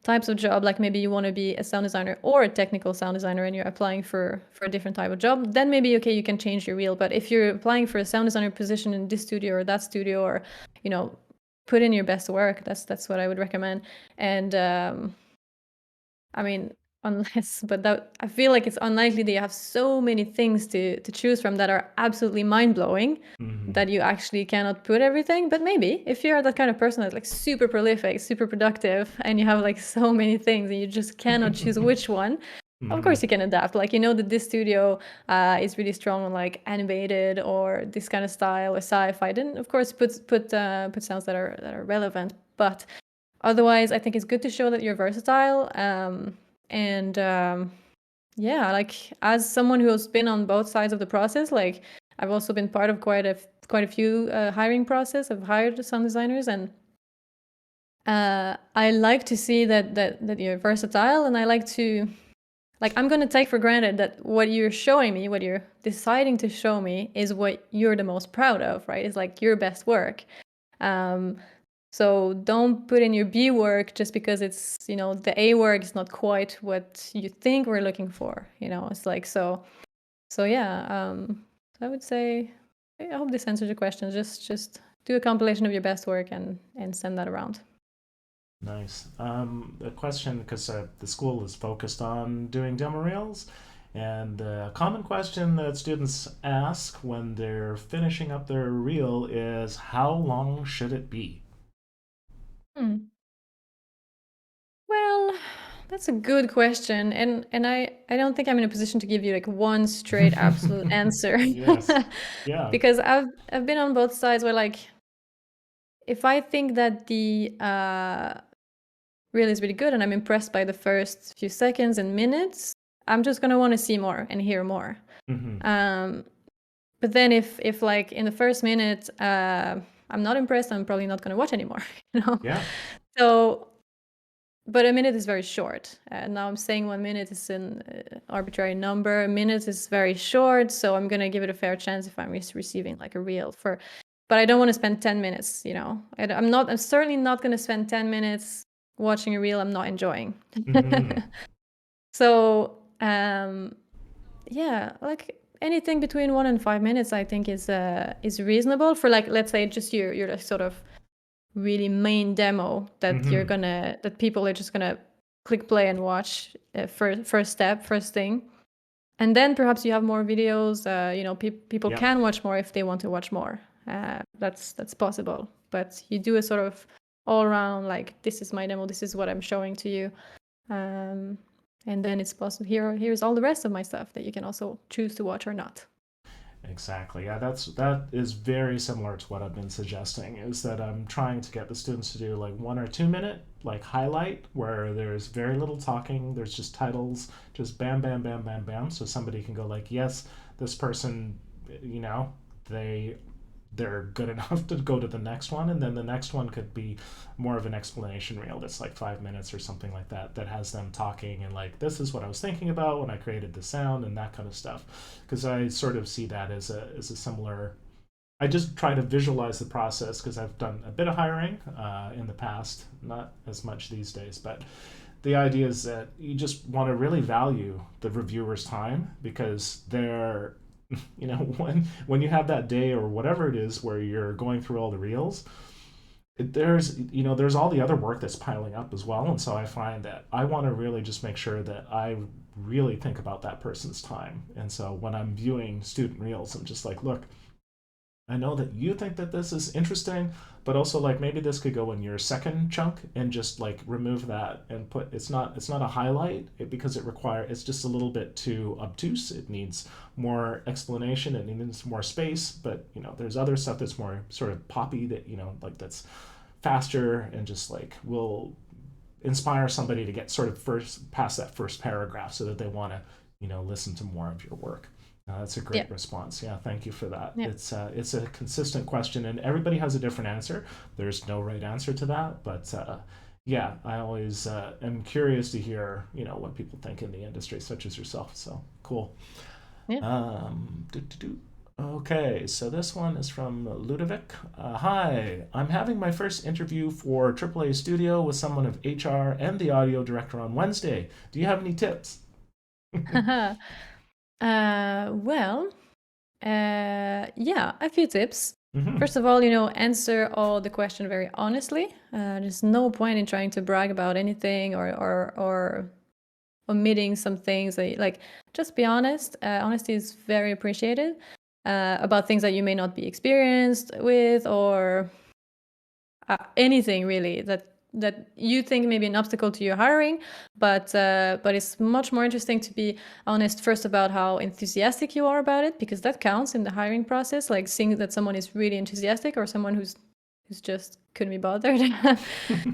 types of job, like maybe you want to be a sound designer or a technical sound designer, and you're applying for a different type of job, then maybe okay, you can change your reel. But if you're applying for a sound designer position in this studio or that studio, or you know, put in your best work. That's what I would recommend. And I mean, unless, but that I feel like it's unlikely that you have so many things to choose from that are absolutely mind blowing Hmm. that you actually cannot put everything. But maybe if you're that kind of person that's like super prolific, super productive, and you have like so many things and you just cannot choose which one, of Hmm. course you can adapt. Like you know that this studio is really strong on like animated or this kind of style or sci-fi. Then of course put sounds that are relevant. But otherwise, I think it's good to show that you're versatile. And yeah, like as someone who has been on both sides of the process, like I've also been part of quite a few hiring process. I've hired sound designers, and I like to see that you're versatile, and I like to like I'm gonna take for granted that what you're showing me, what you're deciding to show me, is what you're the most proud of, right? It's like your best work. Um, so don't put in your B work just because it's, the A work is not quite what you think we're looking for. It's like so yeah. I would say I hope this answers your question. Just do a compilation of your best work and send that around. Nice. A question, because the school is focused on doing demo reels, and a common question that students ask when they're finishing up their reel is, how long should it be? Hmm. Well, that's a good question, and I don't think I'm in a position to give you like one straight absolute answer. Yes. Yeah. Because I've been on both sides where like if I think that the reel is really good and I'm impressed by the first few seconds and minutes, I'm just gonna want to see more and hear more. Hmm. Um, but then if like in the first minute I'm not impressed, I'm probably not gonna watch anymore. You know. Yeah. So, but a minute is very short. Now I'm saying 1 minute is an arbitrary number. A minute is very short, so I'm gonna give it a fair chance if I'm receiving like a reel for. But I don't want to spend 10 minutes. I'm not. I'm certainly not gonna spend 10 minutes watching a reel I'm not enjoying. Hmm. So yeah, like anything between 1 and 5 minutes, I think is reasonable for like let's say just your like, sort of really main demo Hmm. that people are just gonna click play and watch first thing, and then perhaps you have more videos. People Yep. can watch more if they want to watch more. That's possible, but you do a sort of all around like this is my demo, this is what I'm showing to you, um, and then it's possible. Here's all the rest of my stuff that you can also choose to watch or not. Exactly. Yeah, that is very similar to what I've been suggesting. Is that I'm trying to get the students to do like 1 or 2 minute like highlight where there's very little talking. There's just titles, just bam, bam, bam, bam, bam. So somebody can go like, yes, this person, you know, they they're good enough to go to the next one, and then the next one could be more of an explanation reel that's like 5 minutes or something like that, that has them talking and like, this is what I was thinking about when I created the sound and that kind of stuff, because I sort of see that as a similar. I just try to visualize the process because I've done a bit of hiring in the past, not as much these days, but the idea is that you just want to really value the reviewer's time, because they're when you have that day or whatever it is where you're going through all the reels, there's all the other work that's piling up as well, and so I find that I want to really just make sure that I really think about that person's time. And so when I'm viewing student reels, I'm just like, look, I know that you think that this is interesting, but also like maybe this could go in your second chunk and just like remove that and put it's not a highlight because it's just a little bit too obtuse. It needs more explanation. It needs more space. But there's other stuff that's more sort of poppy that like that's faster and just like will inspire somebody to get sort of first past that first paragraph so that they want to listen to more of your work. That's a Yeah, great response. Yeah, thank you for that. yeah. It's a consistent question, and everybody has a different answer. There's no right answer to that, but yeah, I always am curious to hear what people think in the industry, such as yourself. So cool. Yeah. Do. Okay, so this one is from Ludovic. Hi, I'm having my first interview for AAA Studio with someone of HR and the audio director on Wednesday. Do you have any tips? Well, yeah, a few tips. Mm-hmm. First of all, answer all the question very honestly. There's no point in trying to brag about anything or omitting some things like just be honest. Honesty is very appreciated about things that you may not be experienced with or anything really that you think may be an obstacle to your hiring, but it's much more interesting to be honest first about how enthusiastic you are about it, because that counts in the hiring process. Like seeing that someone is really enthusiastic or someone who's just couldn't be bothered,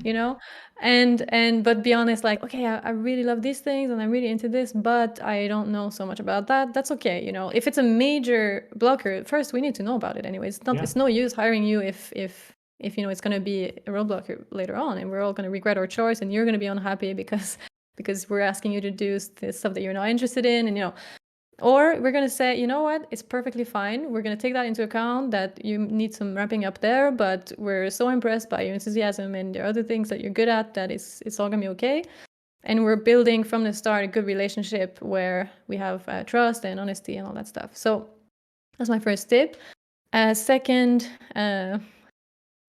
you know. And but be honest, like, okay, I really love these things and I'm really into this, but I don't know so much about that. That's okay, if it's a major blocker, first we need to know about it anyway. Yeah. It's no use hiring you if it's going to be a roadblock later on, and we're all going to regret our choice, and you're going to be unhappy because we're asking you to do this stuff that you're not interested in, and or we're going to say, you know what, it's perfectly fine. We're going to take that into account that you need some ramping up there, but we're so impressed by your enthusiasm and the other things that you're good at that it's all going to be okay. And we're building from the start a good relationship where we have trust and honesty and all that stuff. So that's my first tip. Second,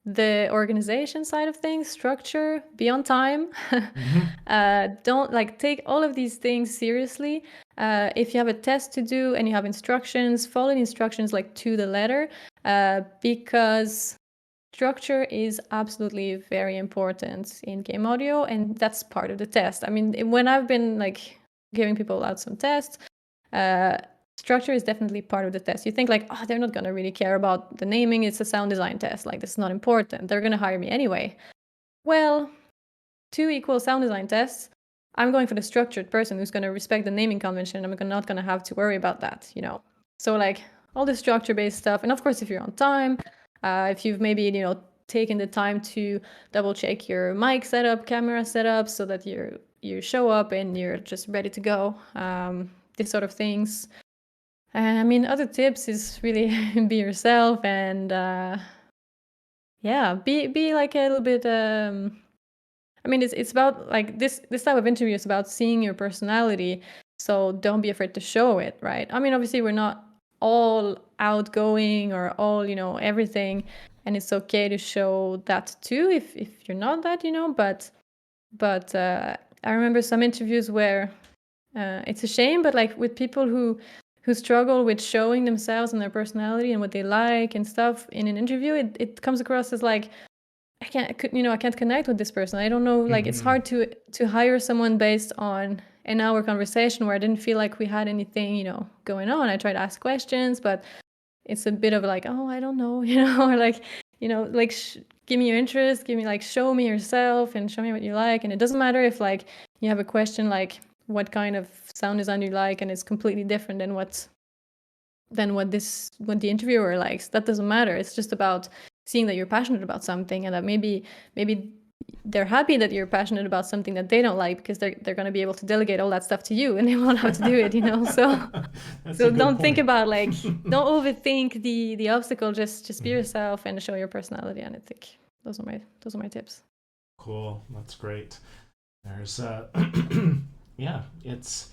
the organization side of things, structure, be on time. Mm-hmm. Don't take all of these things seriously. If you have a test to do and you have instructions, follow the instructions to the letter, because structure is absolutely very important in game audio, and that's part of the test. I mean, when I've been giving people out some tests, uh, structure is definitely part of the test. You think oh, they're not going to really care about the naming. It's a sound design test. This is not important. They're going to hire me anyway. Well, 2 equal sound design tests. I'm going for the structured person who's going to respect the naming convention. I'm not going to have to worry about that, So all the structure-based stuff. And of course, if you're on time, if you've maybe, taken the time to double check your mic setup, camera setup, so that you show up and you're just ready to go. These sort of things. I mean, other tips is really be yourself and yeah, be a little bit. I mean, it's about this type of interview is about seeing your personality. So don't be afraid to show it, right? I mean, obviously we're not all outgoing or all everything, and it's okay to show that too if you're not that, But I remember some interviews where it's a shame, but with people who struggle with showing themselves and their personality and what they like and stuff in an interview, it comes across as I can't connect with this person. I don't know, it's Mm-hmm. hard to hire someone based on an hour conversation where I didn't feel like we had anything, going on. I tried to ask questions, but it's a bit of oh, I don't know, or give me your interest, give me show me yourself and show me what you like. And it doesn't matter if you have a question what kind of sound design you like, and it's completely different than what the interviewer likes. That doesn't matter. It's just about seeing that you're passionate about something, and that maybe they're happy that you're passionate about something that they don't like, because they're going to be able to delegate all that stuff to you and they won't have to do it, so That's a so good don't think point. about don't overthink the obstacle. Just be yourself and show your personality. And I think those are my tips. Cool. That's great. There's yeah, it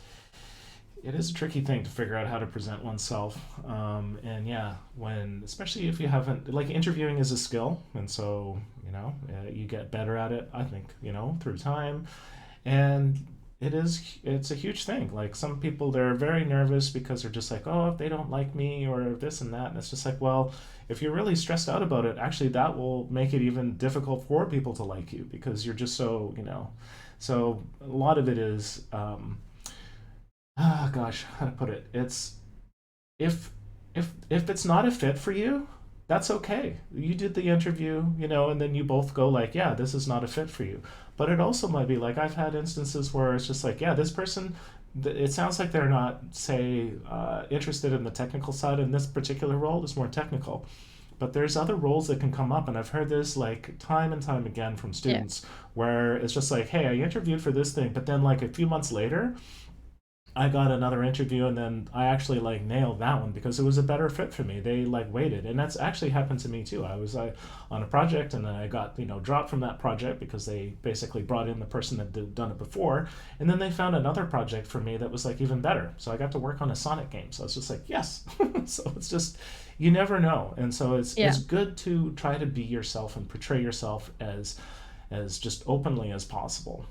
is a tricky thing to figure out how to present oneself. And yeah, especially if you haven't, interviewing is a skill. And so, you get better at it, I think, through time. And it's a huge thing. Like some people, they're very nervous because they're just like, oh, if they don't like me or this and that. And it's just like, well, if you're really stressed out about it, actually that will make it even difficult for people to like you because you're just so, so a lot of it is, gosh, how to put it? It's if if it's not a fit for you, that's okay. You did the interview, and then you both go like, yeah, this is not a fit for you. But it also might be like I've had instances where it's just like, yeah, this person, it sounds like they're not, say, interested in the technical side, and this particular role is more technical. But there's other roles that can come up, and I've heard this like time and time again from Yeah. students where it's just like, hey, I interviewed for this thing, but then like a few months later, I got another interview and then I actually like nailed that one because it was a better fit for me. They like waited, and that's actually happened to me too. I was on a project and then I got dropped from that project because they basically brought in the person that had done it before, and then they found another project for me that was like even better. So I got to work on a Sonic game. So it's just like yes. So it's just you never know, and so it's Yeah. good to try to be yourself and portray yourself as just openly as possible.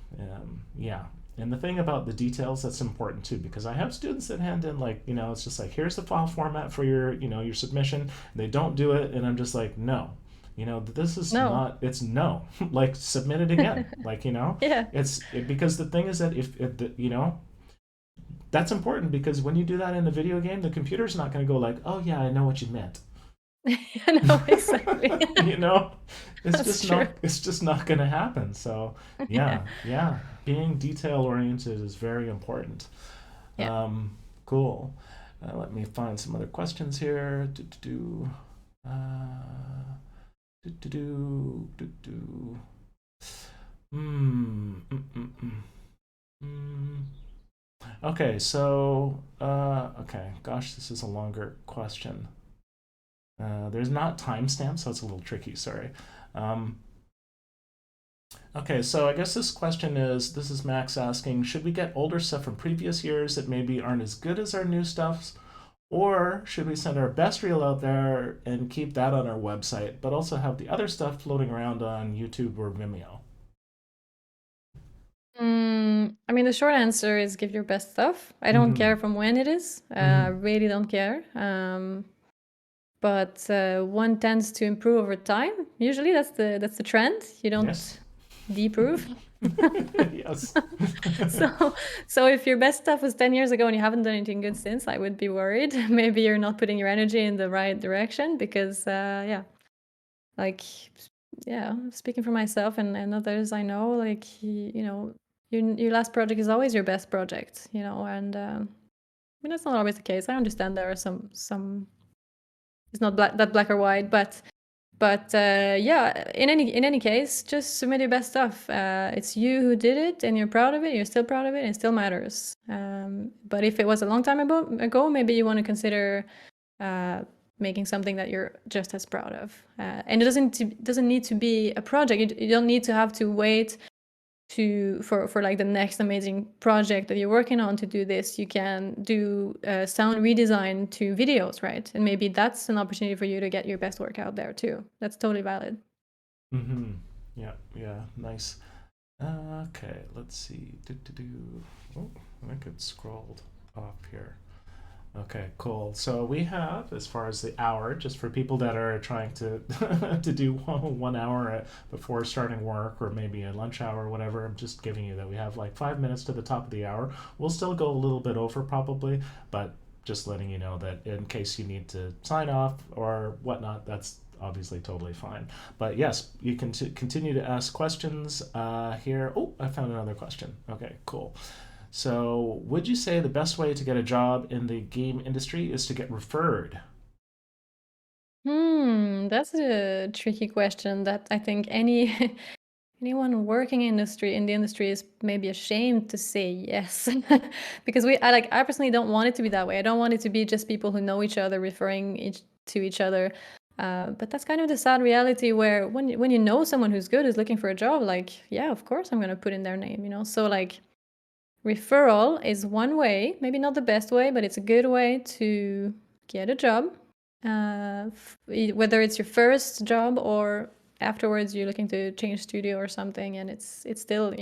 Yeah. And the thing about the details that's important too, because I have students that hand in like, it's just like here's the file format for your submission. And they don't do it, and I'm just like, no, this is No. not. It's no, like submit it again, like Yeah. because the thing is that if that's important because when you do that in a video game, the computer's not going to go like, oh yeah, I know what you meant. No, exactly. you know it's That's just true. not it's just not going to happen. So Yeah. yeah, being detail oriented is very important. Yeah. Cool. Let me find some other questions here. Uh, do, do, do, do, do. Mm, mm, mm, mm, mm. Okay, so okay, gosh, this is a longer question. There's not timestamps, so it's a little tricky. Sorry. Um, okay, so I guess this is Max asking, should we get older stuff from previous years that maybe aren't as good as our new stuffs? Or should we send our best reel out there and keep that on our website, but also have the other stuff floating around on YouTube or Vimeo? I mean, the short answer is give your best stuff. I don't Mm-hmm. care from when it is. Mm-hmm. Really don't care. But one tends to improve over time. Usually, that's the trend. You Yes. don't deprove. Yes. so so if your best stuff was 10 years ago and you haven't done anything good since, I would be worried. Maybe you're not putting your energy in the right direction because yeah, like yeah, speaking for myself and others I know, like your last project is always your best project, and I mean that's not always the case. I understand there are some it's not that black or white, but yeah, in any case, just submit your best stuff. It's you who did it, and you're proud of it. You're still proud of it, and it still matters. But if it was a long time ago, maybe you want to consider uh, making something that you're just as proud of. And it doesn't need to be a project. You don't need to have to wait for like the next amazing project that you're working on to do this. You can do sound redesign to videos, right? And maybe that's an opportunity for you to get your best work out there too. That's totally valid. Mm-hmm. Yeah, yeah, nice. Okay, let's see. Oh, I think it scrolled up here. Okay, cool. So we have, as far as the hour, just for people that are trying to to do 1 hour before starting work or maybe a lunch hour or whatever, I'm just giving you that we have like 5 minutes to the top of the hour. We'll still go a little bit over probably, but just letting you know that in case you need to sign off or whatnot, that's obviously totally fine. But yes, you can continue to ask questions here. Oh, I found another question. Okay, cool. So, would you say the best way to get a job in the game industry is to get referred? That's a tricky question that I think anyone working in the industry is maybe ashamed to say yes. Because I personally don't want it to be that way. I don't want it to be just people who know each other referring to each other. But that's kind of the sad reality where when you know someone who's good who's looking for a job, like yeah, of course I'm gonna put in their name. So like referral is one way, maybe not the best way, but it's a good way to get a job. Whether it's your first job or afterwards you're looking to change studio or something, and it's still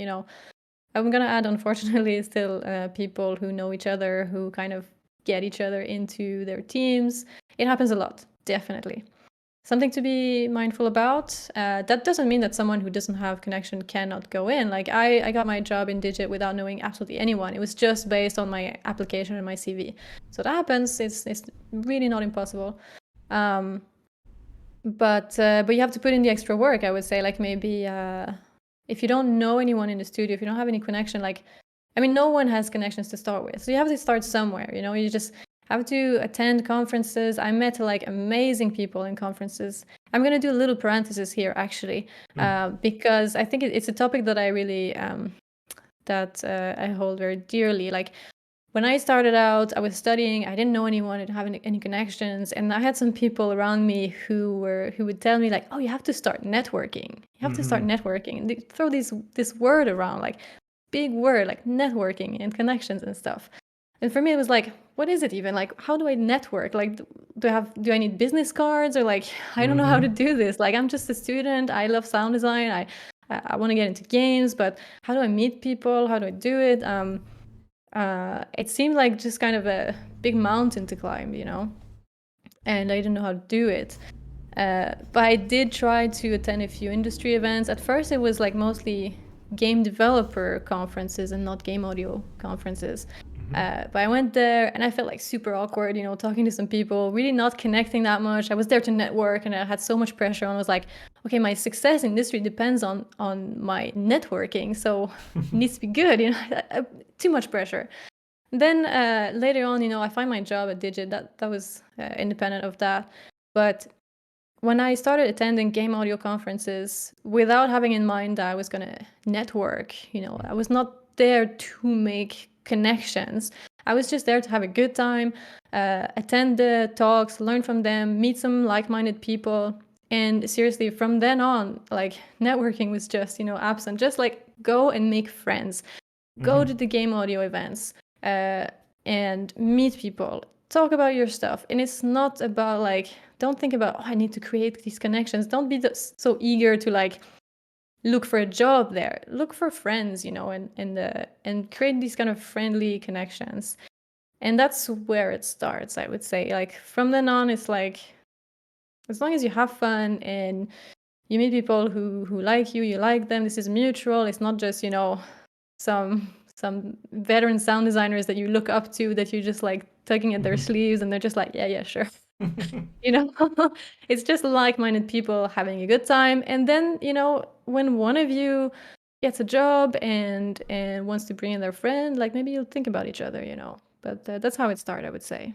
I'm gonna add, unfortunately, still people who know each other, who kind of get each other into their teams. It happens a lot, definitely. Something to be mindful about. That doesn't mean that someone who doesn't have connection cannot go in. Like I got my job in Digit without knowing absolutely anyone. It was just based on my application and my CV. So that happens. It's really not impossible. But you have to put in the extra work, I would say. Like maybe if you don't know anyone in the studio, if you don't have any connection, like I mean, no one has connections to start with, so you have to start somewhere. You know, you just have to attend conferences. I met like amazing people in conferences. I'm gonna do a little parenthesis here, actually, because I think it's a topic that I really that I hold very dearly. Like when I started out, I was studying. I didn't know anyone. I didn't have any connections, and I had some people around me who would tell me like, "Oh, you have to start networking. You have to start networking." And they throw this word around, like big word, like networking and connections and stuff. And for me, it was like, what is it even? Like, how do I network? Like, do I need business cards, or like, I don't know how to do this. Like, I'm just a student. I love sound design. I want to get into games, but how do I meet people? How do I do it? It seemed like just kind of a big mountain to climb, you know, and I didn't know how to do it. But I did try to attend a few industry events. At first, it was like mostly game developer conferences and not game audio conferences. But I went there and I felt like super awkward, you know, talking to some people, really not connecting that much. I was there to network and I had so much pressure. And I was like, okay, my success in industry depends on my networking, so it needs to be good, you know, too much pressure. Then later on, you know, I find my job at Digit. That was independent of that. But when I started attending game audio conferences without having in mind that I was going to network, you know, I was not there to make connections. I was just there to have a good time, attend the talks, learn from them, meet some like-minded people. And seriously, from then on, like networking was just, you know, absent. Just like go and make friends, go to the game audio events, and meet people, talk about your stuff. And it's not about like, don't think about, oh, I need to create these connections. Don't be so eager to like look for a job there. Look for friends, you know, and create these kind of friendly connections. And that's where it starts, I would say. Like from then on, it's like, as long as you have fun and you meet people who like you like them, this is mutual. It's not just, you know, some veteran sound designers that you look up to, that you just like tugging at their sleeves and they're just like, yeah, sure. You know, it's just like-minded people having a good time. And then, you know, when one of you gets a job and wants to bring in their friend, like maybe you'll think about each other, you know. But that's how it started, I would say.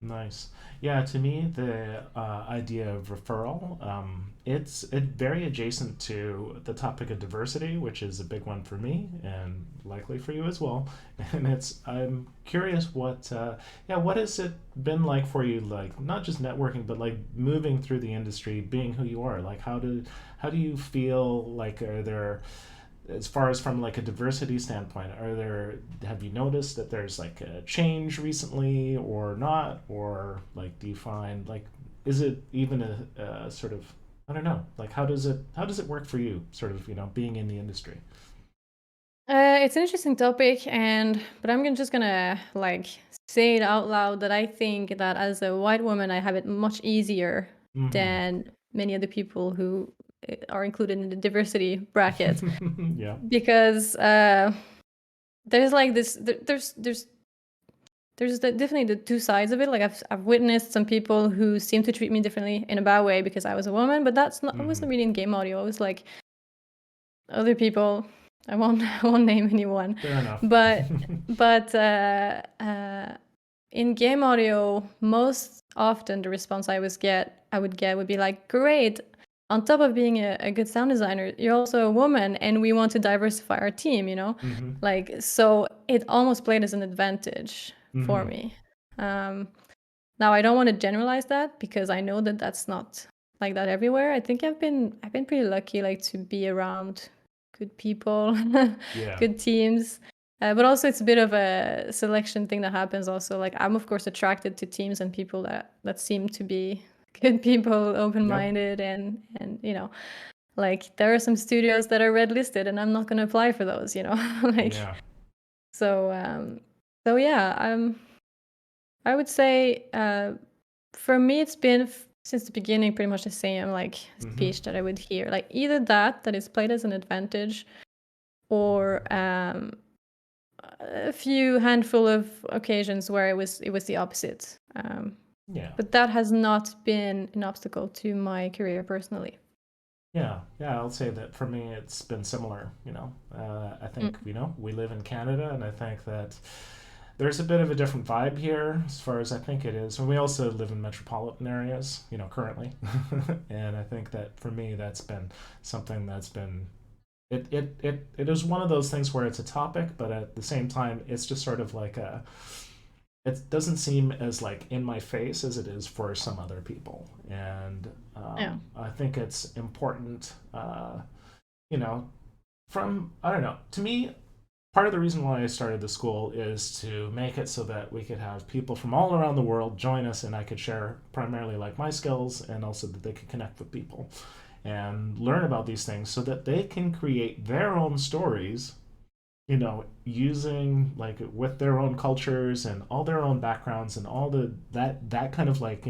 Nice. Yeah, to me, the idea of referral, it's very adjacent to the topic of diversity, which is a big one for me and likely for you as well. And I'm curious what has it been like for you, like not just networking, but like moving through the industry, being who you are. Like, how do you feel? Like, are there, as far as from like a diversity standpoint, have you noticed that there's like a change recently or not, or like do you find like, is it even a sort of, I don't know, like how does it work for you, sort of, you know, being in the industry? It's an interesting topic, but just gonna like say it out loud that I think that as a white woman, I have it much easier than many other people who are included in the diversity bracket, Yeah. because there's like this there's definitely the two sides of it. Like I've witnessed some people who seem to treat me differently in a bad way because I was a woman, but that's not, I wasn't really in game audio. It was like other people. I won't I won't name anyone, Fair enough. but but in game audio, most often the response I would get would be like, great. On top of being a good sound designer, you're also a woman, and we want to diversify our team. You know, like so it almost played as an advantage for me. Now I don't want to generalize that because I know that that's not like that everywhere. I think I've been pretty lucky, like to be around good people, Yeah. good teams. But also it's a bit of a selection thing that happens also. Like I'm of course attracted to teams and people that seem to be good people, Yep. open-minded, and you know. Like there are some studios that are red listed, and I'm not going to apply for those, like. Yeah. So yeah, I would say for me it's been since the beginning pretty much the same like speech that I would hear, like either that is played as an advantage, or a few handful of occasions where it was the opposite. Yeah. But that has not been an obstacle to my career personally. Yeah, I'll say that for me, it's been similar. I think we live in Canada, and I think that there's a bit of a different vibe here, as far as I think it is. And we also live in metropolitan areas, currently, and I think that for me, that's been something that's been it is one of those things where it's a topic, but at the same time, it's just sort of like it doesn't seem as like in my face as it is for some other people, and Yeah. I think it's important, you know from I don't know, to me, part of the reason why I started the school is to make it so that we could have people from all around the world join us, and I could share primarily like my skills, and also that they could connect with people and learn about these things so that they can create their own stories, using like with their own cultures and all their own backgrounds and all that kind of like,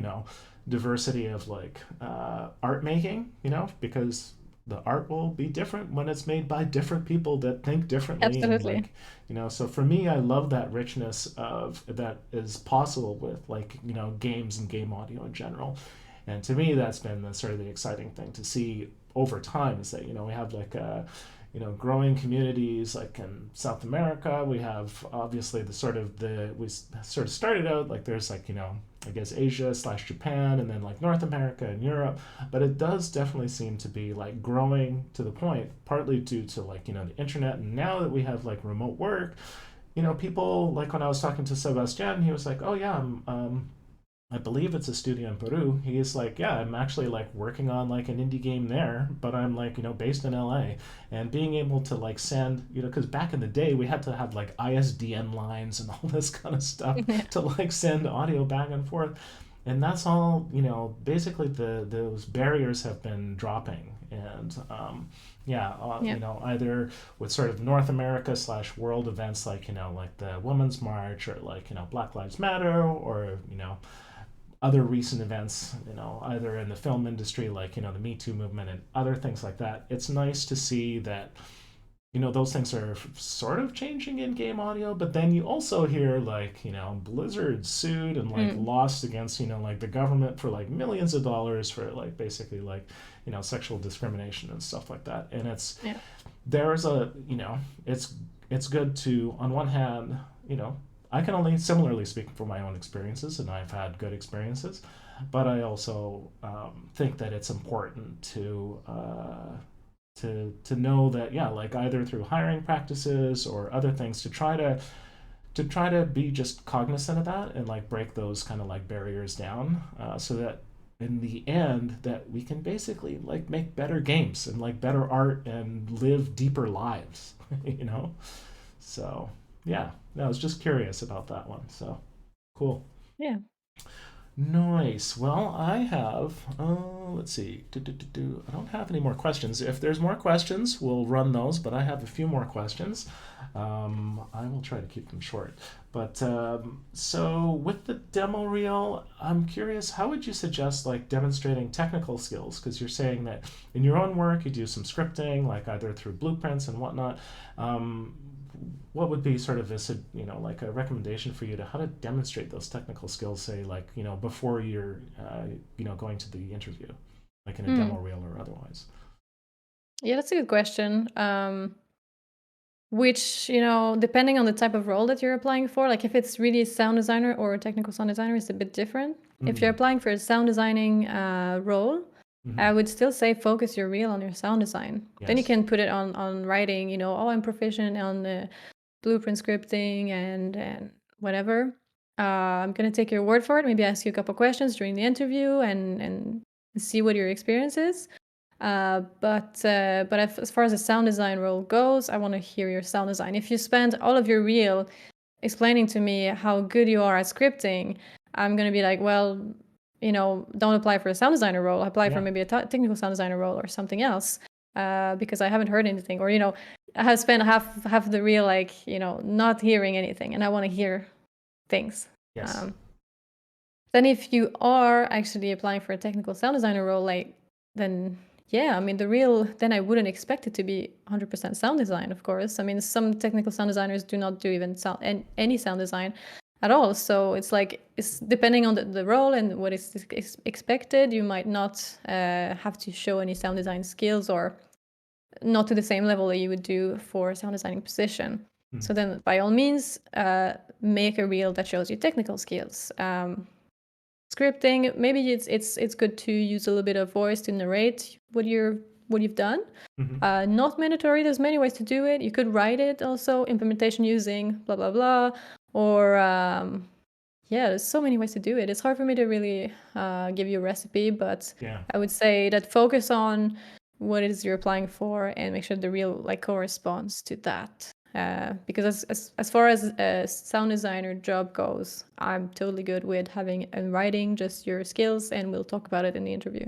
diversity of like art making, because the art will be different when it's made by different people that think differently, and Absolutely. like, so for me, I love that richness of that is possible with like, games and game audio in general. And to me, that's been the sort of the exciting thing to see over time, is that, we have like growing communities like in South America. We have obviously we sort of started out like there's like, I guess Asia/Japan, and then like North America and Europe. But it does definitely seem to be like growing to the point, partly due to like, the internet. And now that we have like remote work, people like when I was talking to Sebastian, he was like, oh yeah, I believe it's a studio in Peru. He's like, yeah, I'm actually like working on like an indie game there, but I'm like, based in LA, and being able to like send, because back in the day we had to have like ISDN lines and all this kind of stuff to like send audio back and forth. And that's all, basically those barriers have been dropping. And Yeah. either with sort of North America/world events like, like the Women's March, or like, Black Lives Matter, or, other recent events, either in the film industry, like, the Me Too movement and other things like that. It's nice to see that, those things are sort of changing in game audio, but then you also hear like, Blizzard sued and like lost against, like the government for like millions of dollars for like basically like, sexual discrimination and stuff like that. And there's a, it's good to, on one hand, I can only similarly speak for my own experiences, and I've had good experiences, but I also think that it's important to know that, yeah, like either through hiring practices or other things, to try to be just cognizant of that and like break those kind of like barriers down, so that in the end that we can basically like make better games and like better art and live deeper lives. you know so yeah, I was just curious about that one. So cool. Yeah. Nice. Well, I have, let's see. I don't have any more questions. If there's more questions, we'll run those, but I have a few more questions. I will try to keep them short. But so with the demo reel, I'm curious, how would you suggest like demonstrating technical skills? Because you're saying that in your own work, you do some scripting, like either through blueprints and whatnot. What would be sort of like a recommendation for you to how to demonstrate those technical skills, say like, before you're going to the interview, like in a demo reel or otherwise? Yeah, that's a good question. Which, depending on the type of role that you're applying for, like if it's really a sound designer or a technical sound designer, it's a bit different. If you're applying for a sound designing role, I would still say focus your reel on your sound design. Then you Yes. can put it on writing, oh, I'm proficient on blueprint scripting and whatever. I'm going to take your word for it, maybe ask you a couple questions during the interview and see what your experience is. But as far as the sound design role goes, I want to hear your sound design. If you spend all of your reel explaining to me how good you are at scripting, I'm going to be like, well, don't apply for a sound designer role. Apply for Yeah. maybe a technical sound designer role or something else. because I haven't heard anything, or I have spent half the reel like not hearing anything, and I want to hear things. Yes. Then if you are actually applying for a technical sound designer role, then yeah, I mean the reel, then I wouldn't expect it to be 100% sound design, of course. I mean, some technical sound designers do not do even any sound design at all. So it's depending on the role and what is expected. You might not have to show any sound design skills, or not to the same level that you would do for a sound designing position. So then by all means, make a reel that shows you technical skills. Scripting, maybe it's good to use a little bit of voice to narrate what you've done. Not mandatory. There's many ways to do it. You could write it also, implementation using blah blah blah, or yeah, there's so many ways to do it. It's hard for me to really give you a recipe, but I would say that focus on what it is you're applying for and make sure the reel corresponds to that. Because as far as a sound designer job goes, I'm totally good with having and writing just your skills, and we'll talk about it in the interview.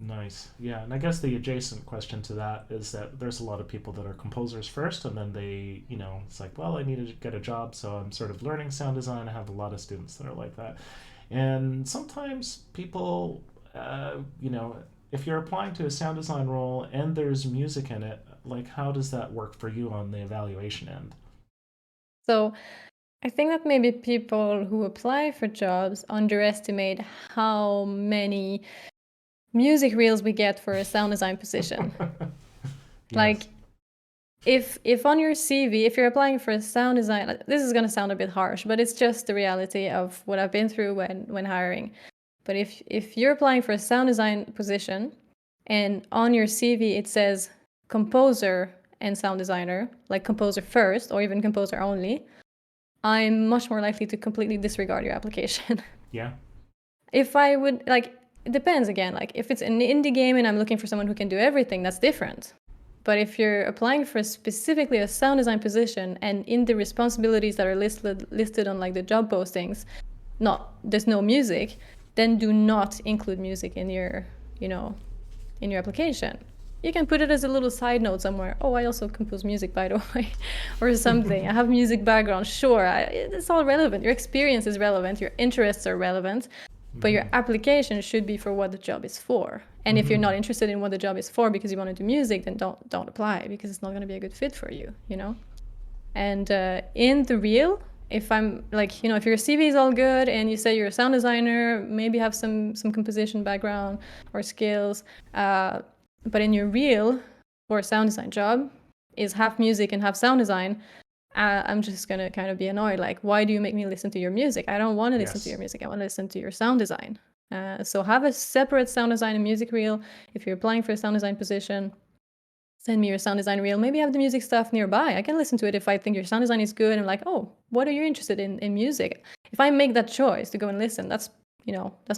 Nice. Yeah, and I guess the adjacent question to that is that there's a lot of people that are composers first, and then they, it's like, well, I need to get a job, so I'm sort of learning sound design. I have a lot of students that are like that. And sometimes people, if you're applying to a sound design role and there's music in it, like how does that work for you on the evaluation end? So I think that maybe people who apply for jobs underestimate how many music reels we get for a sound design position. Like if on your CV, if you're applying for a sound design, this is going to sound a bit harsh, but it's just the reality of what I've been through when hiring. But if you're applying for a sound design position and on your CV it says composer and sound designer, like composer first or even composer only, I'm much more likely to completely disregard your application. Yeah. If I would, it depends again. Like if it's an indie game and I'm looking for someone who can do everything, that's different. But if you're applying for specifically a sound design position and in the responsibilities that are listed on the job postings, there's no music, then do not include music in your application. You can put it as a little side note somewhere. Oh, I also compose music, by the way, or something. I have music background. Sure, it's all relevant. Your experience is relevant. Your interests are relevant. But your application should be for what the job is for. And if you're not interested in what the job is for because you want to do music, then don't apply, because it's not going to be a good fit for you, And in the reel, if I'm if your CV is all good and you say you're a sound designer, maybe have some composition background or skills, but in your reel for a sound design job is half music and half sound design, I'm just going to kind of be annoyed. Like, why do you make me listen to your music? I don't want to listen to your music. I want to listen to your sound design. So have a separate sound design and music reel. If you're applying for a sound design position, send me your sound design reel. Maybe have the music stuff nearby. I can listen to it if I think your sound design is good. And like, oh, what are you interested in music? If I make that choice to go and listen, that's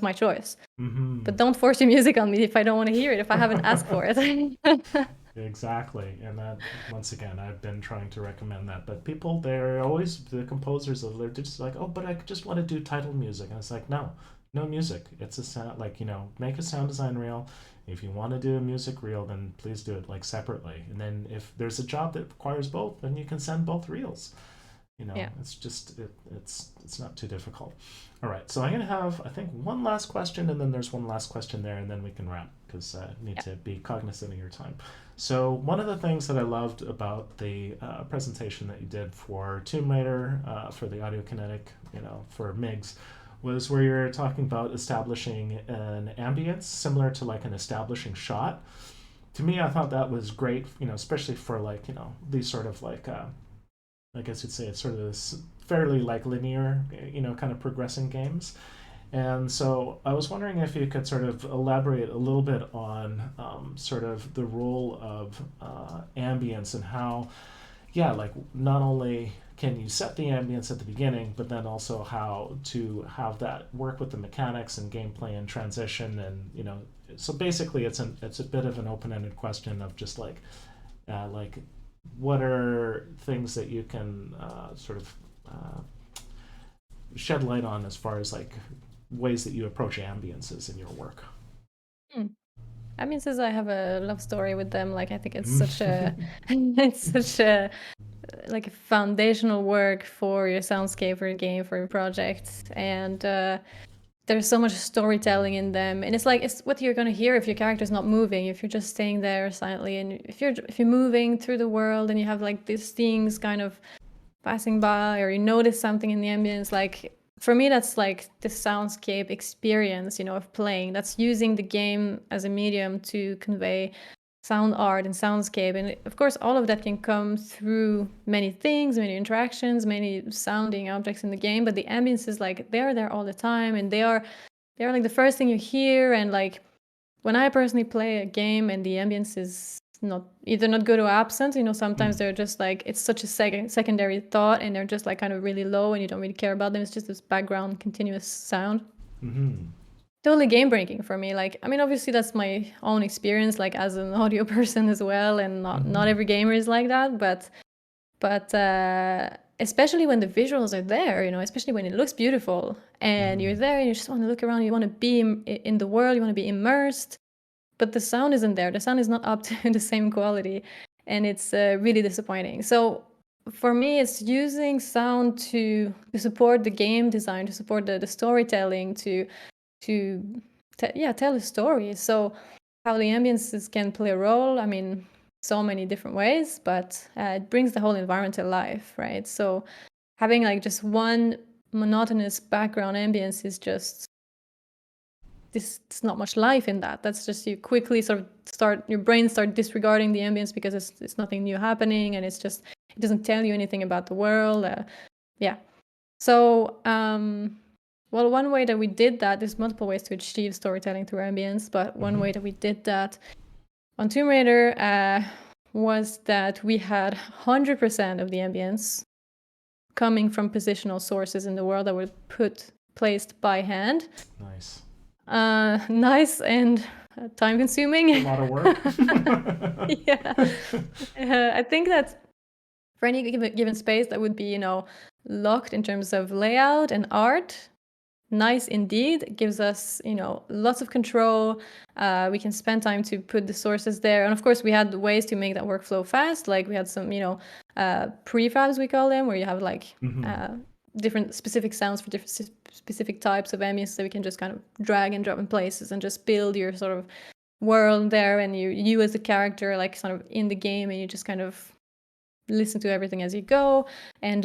my choice. But don't force your music on me if I don't want to hear it, if I haven't asked for it. Exactly. And that, once again, I've been trying to recommend that. But people, they're always, the composers, they're just like, oh, but I just want to do title music. And it's like, no music. It's a sound, make a sound design reel. If you want to do a music reel, then please do it separately. And then if there's a job that requires both, then you can send both reels. It's just, it's not too difficult. All right, so I'm going to have, I think, one last question, and then there's one last question there, and then we can wrap, because I need to be cognizant of your time. So one of the things that I loved about the presentation that you did for Tomb Raider, for the Audio Kinetic, for MIGs, was where you're talking about establishing an ambience similar to an establishing shot. To me, I thought that was great, especially for these sort of I guess you'd say it's sort of this fairly linear, kind of progressing games. And so I was wondering if you could sort of elaborate a little bit on sort of the role of ambience and how, not only can you set the ambience at the beginning, but then also how to have that work with the mechanics and gameplay and transition. And, so basically it's a bit of an open-ended question of just what are things that you can sort of shed light on as far as ways that you approach ambiences in your work? ambiences, I have a love story with them. Like I think it's such a it's such a like a foundational work for your soundscape, for your game, for your project, and there's so much storytelling in them, and it's like it's what you're gonna hear if your character's not moving, if you're just staying there silently, and if you're moving through the world and you have like these things kind of passing by, or you notice something in the ambience. Like for me, that's like the soundscape experience, of playing. That's using the game as a medium to convey sound art and soundscape. And of course, all of that can come through many things, many interactions, many sounding objects in the game. But the ambience is like they're there all the time, and they're like the first thing you hear. And like when I personally play a game and the ambience is either not good or absent, sometimes they're just like it's such a secondary thought, and they're just like kind of really low, and you don't really care about them. It's just this background continuous sound. Totally game breaking for me. Like, I mean, obviously that's my own experience, like as an audio person as well, and not every gamer is like that, but especially when the visuals are there, especially when it looks beautiful and you're there and you just want to look around, you want to be in the world, you want to be immersed, but the sound isn't there. The sound is not up to the same quality, and it's really disappointing. So for me, it's using sound to support the game design, to support the storytelling, to tell a story. So how the ambiences can play a role, I mean, so many different ways, but it brings the whole environment to life, right? So having like just one monotonous background ambience is just there's not much life in that. That's just you quickly sort of your brain start disregarding the ambience because it's nothing new happening, and it doesn't tell you anything about the world. Yeah. So, well, one way that we did that, there's multiple ways to achieve storytelling through ambience, but one way that we did that on Tomb Raider was that we had 100% of the ambience coming from positional sources in the world that were placed by hand. Nice. Nice and time consuming. A lot of work. Yeah. I think that for any given space that would be, locked in terms of layout and art, nice indeed. It gives us, lots of control. We can spend time to put the sources there. And of course, we had ways to make that workflow fast. Like we had some, prefabs, we call them, where you have like different specific sounds for different specific types of ambience that we can just kind of drag and drop in places and just build your sort of world there. And you as the character, like sort of in the game, and you just kind of listen to everything as you go. And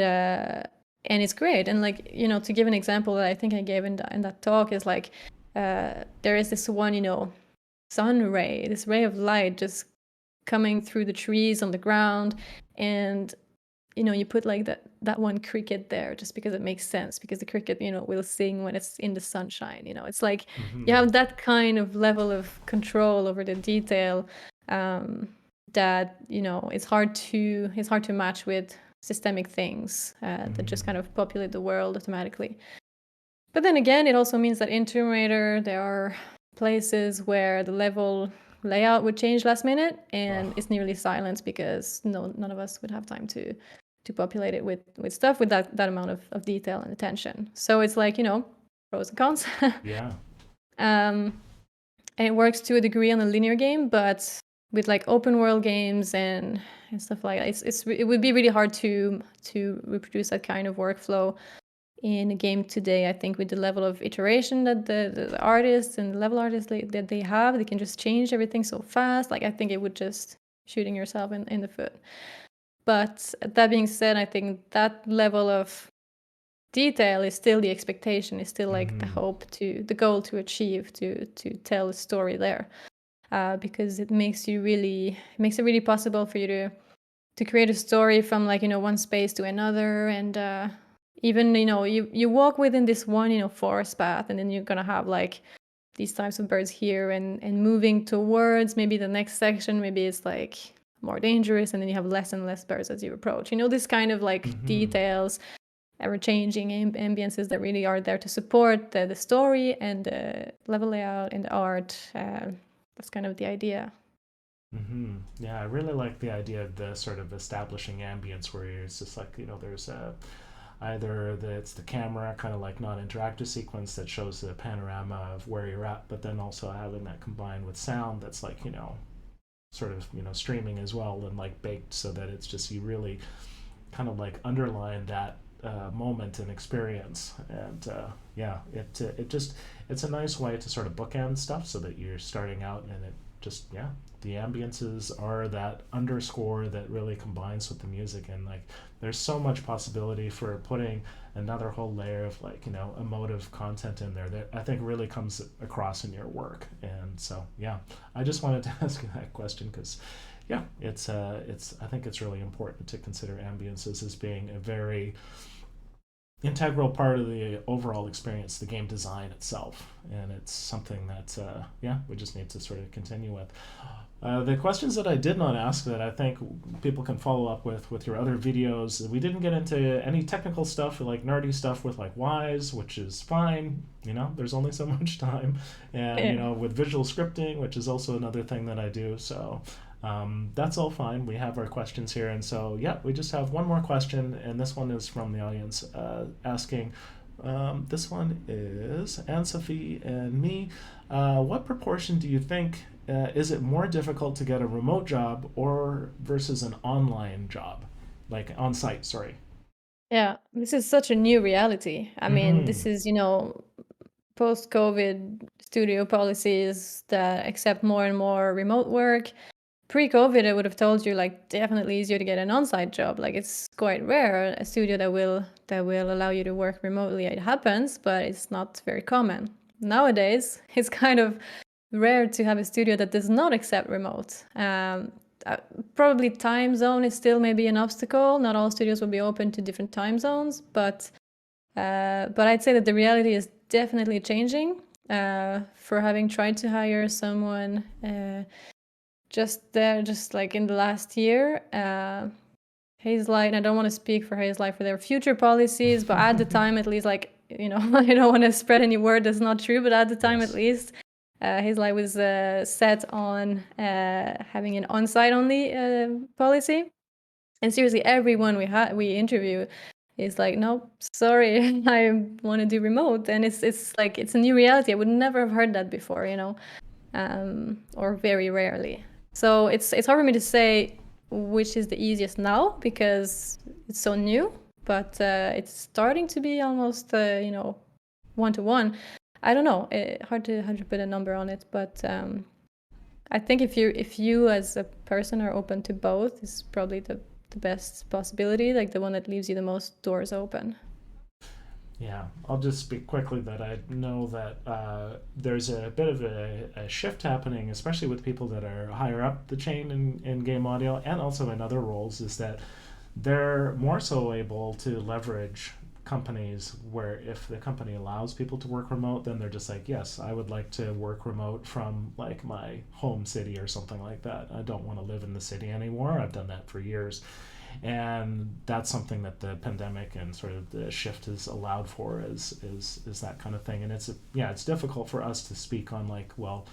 it's great. And like, to give an example that I think I gave in that talk is like, there is this one, sun ray, this ray of light just coming through the trees on the ground. And, you put like that one cricket there just because it makes sense, because the cricket, will sing when it's in the sunshine. It's like you have that kind of level of control over the detail that, it's hard to match with systemic things that just kind of populate the world automatically. But then again, it also means that in Tomb Raider, there are places where the level layout would change last minute, and it's nearly silent because none of us would have time to populate it with stuff with that amount of detail and attention. So it's like, pros and cons. Yeah. And it works to a degree on a linear game, but with like open world games and stuff like that, it would be really hard to reproduce that kind of workflow in a game today. I think with the level of iteration that the artists and the level artists that they have, they can just change everything so fast. Like I think it would just shooting yourself in the foot. But that being said, I think that level of detail is still the expectation, is still like the goal to achieve, to tell a story there. Because it makes it really possible for you to create a story from like, one space to another. And even, you walk within this one, forest path, and then you're gonna have like these types of birds here, and moving towards maybe the next section, maybe it's like more dangerous, and then you have less and less birds as you approach. This kind of like details, ever-changing ambiences that really are there to support the story and the level layout and the art. That's kind of the idea. Yeah, I really like the idea of the sort of establishing ambience where it's just like, there's either it's the camera kind of like non-interactive sequence that shows the panorama of where you're at, but then also having that combined with sound that's like, sort of, streaming as well and like baked so that it's just you really kind of like underline that moment and experience. And yeah, it just it's a nice way to sort of bookend stuff so that you're starting out and it just yeah, the ambiances are that underscore that really combines with the music, and like there's so much possibility for putting another whole layer of like emotive content in there that I think really comes across in your work. And so yeah, I just wanted to ask you that question because yeah, it's I think it's really important to consider ambiances as being a very integral part of the overall experience, the game design itself, and it's something that yeah, we just need to sort of continue with. The questions that I did not ask that I think people can follow up with your other videos. We didn't get into any technical stuff, like nerdy stuff with like Wise, which is fine. There's only so much time, and Yeah. with visual scripting, which is also another thing that I do. So that's all fine. We have our questions here, and so yeah, we just have one more question, and this one is from the audience asking. This one is Anne-Sophie and me. What proportion do you think is it more difficult to get a remote job or versus an online job, like on site? Sorry. Yeah, this is such a new reality. I mean, Mm-hmm. this is, post-COVID studio policies that accept more and more remote work. Pre-COVID, I would have told you like definitely easier to get an on-site job. Like it's quite rare a studio that will allow you to work remotely. It happens, but it's not very common. Nowadays, it's kind of rare to have a studio that does not accept remote. Uh, Probably time zone is still maybe an obstacle. Not all studios will be open to different time zones, but I'd say that the reality is definitely changing. For having tried to hire someone just like in the last year, Hazelight, and I don't want to speak for Hazelight for their future policies, but at the time, at least, like, I don't want to spread any word that's not true, but at the time, at Yes. least, Hazelight was set on having an on-site only policy. And seriously, everyone we interview is like, no, sorry, I want to do remote, and it's like it's a new reality. I would never have heard that before, or very rarely. So it's hard for me to say which is the easiest now because it's so new, but it's starting to be almost one to one. I don't know. Hard to put a number on it, but I think if you as a person are open to both, is probably the best possibility, like the one that leaves you the most doors open. Yeah, I'll just speak quickly that I know that there's a bit of a shift happening, especially with people that are higher up the chain in game audio and also in other roles, is that they're more so able to leverage companies where if the company allows people to work remote, then they're just like, yes, I would like to work remote from like my home city or something like that. I don't want to live in the city anymore. I've done that for years. And that's something that the pandemic and sort of the shift has allowed for is that kind of thing. And it's difficult for us to speak on like, well,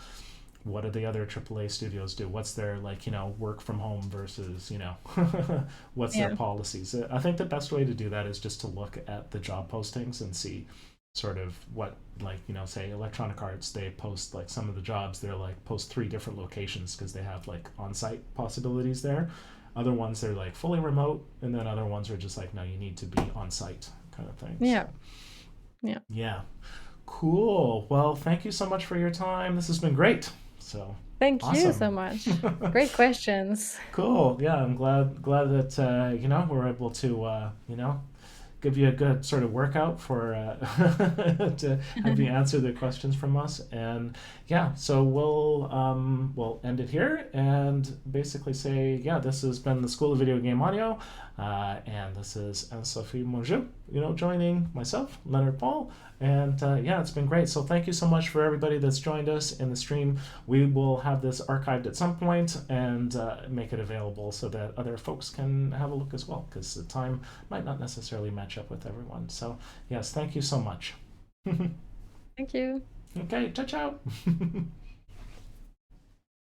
what do the other AAA studios do? What's their like work from home versus what's their Yeah. policies? I think the best way to do that is just to look at the job postings and see sort of what, like, say Electronic Arts, they post like some of the jobs, they're like post 3 different locations because they have like on-site possibilities there. Other ones they're like fully remote, and then other ones are just like, no, you need to be on site kind of thing. So Yeah. Yeah. yeah, cool. Well, thank you so much for your time. This has been great. So Thank you so awesome. much. Great questions. Cool. Yeah, I'm glad that we're able to give you a good sort of workout for to have you answer the questions from us. And yeah, so we'll end it here and basically say, yeah, this has been the School of Video Game Audio, and this is Anne-Sophie Mongeau, joining myself, Leonard Paul. And yeah, it's been great. So thank you so much for everybody that's joined us in the stream. We will have this archived at some point and make it available so that other folks can have a look as well, because the time might not necessarily match up with everyone. So yes, thank you so much. Thank you. Okay, ciao ciao.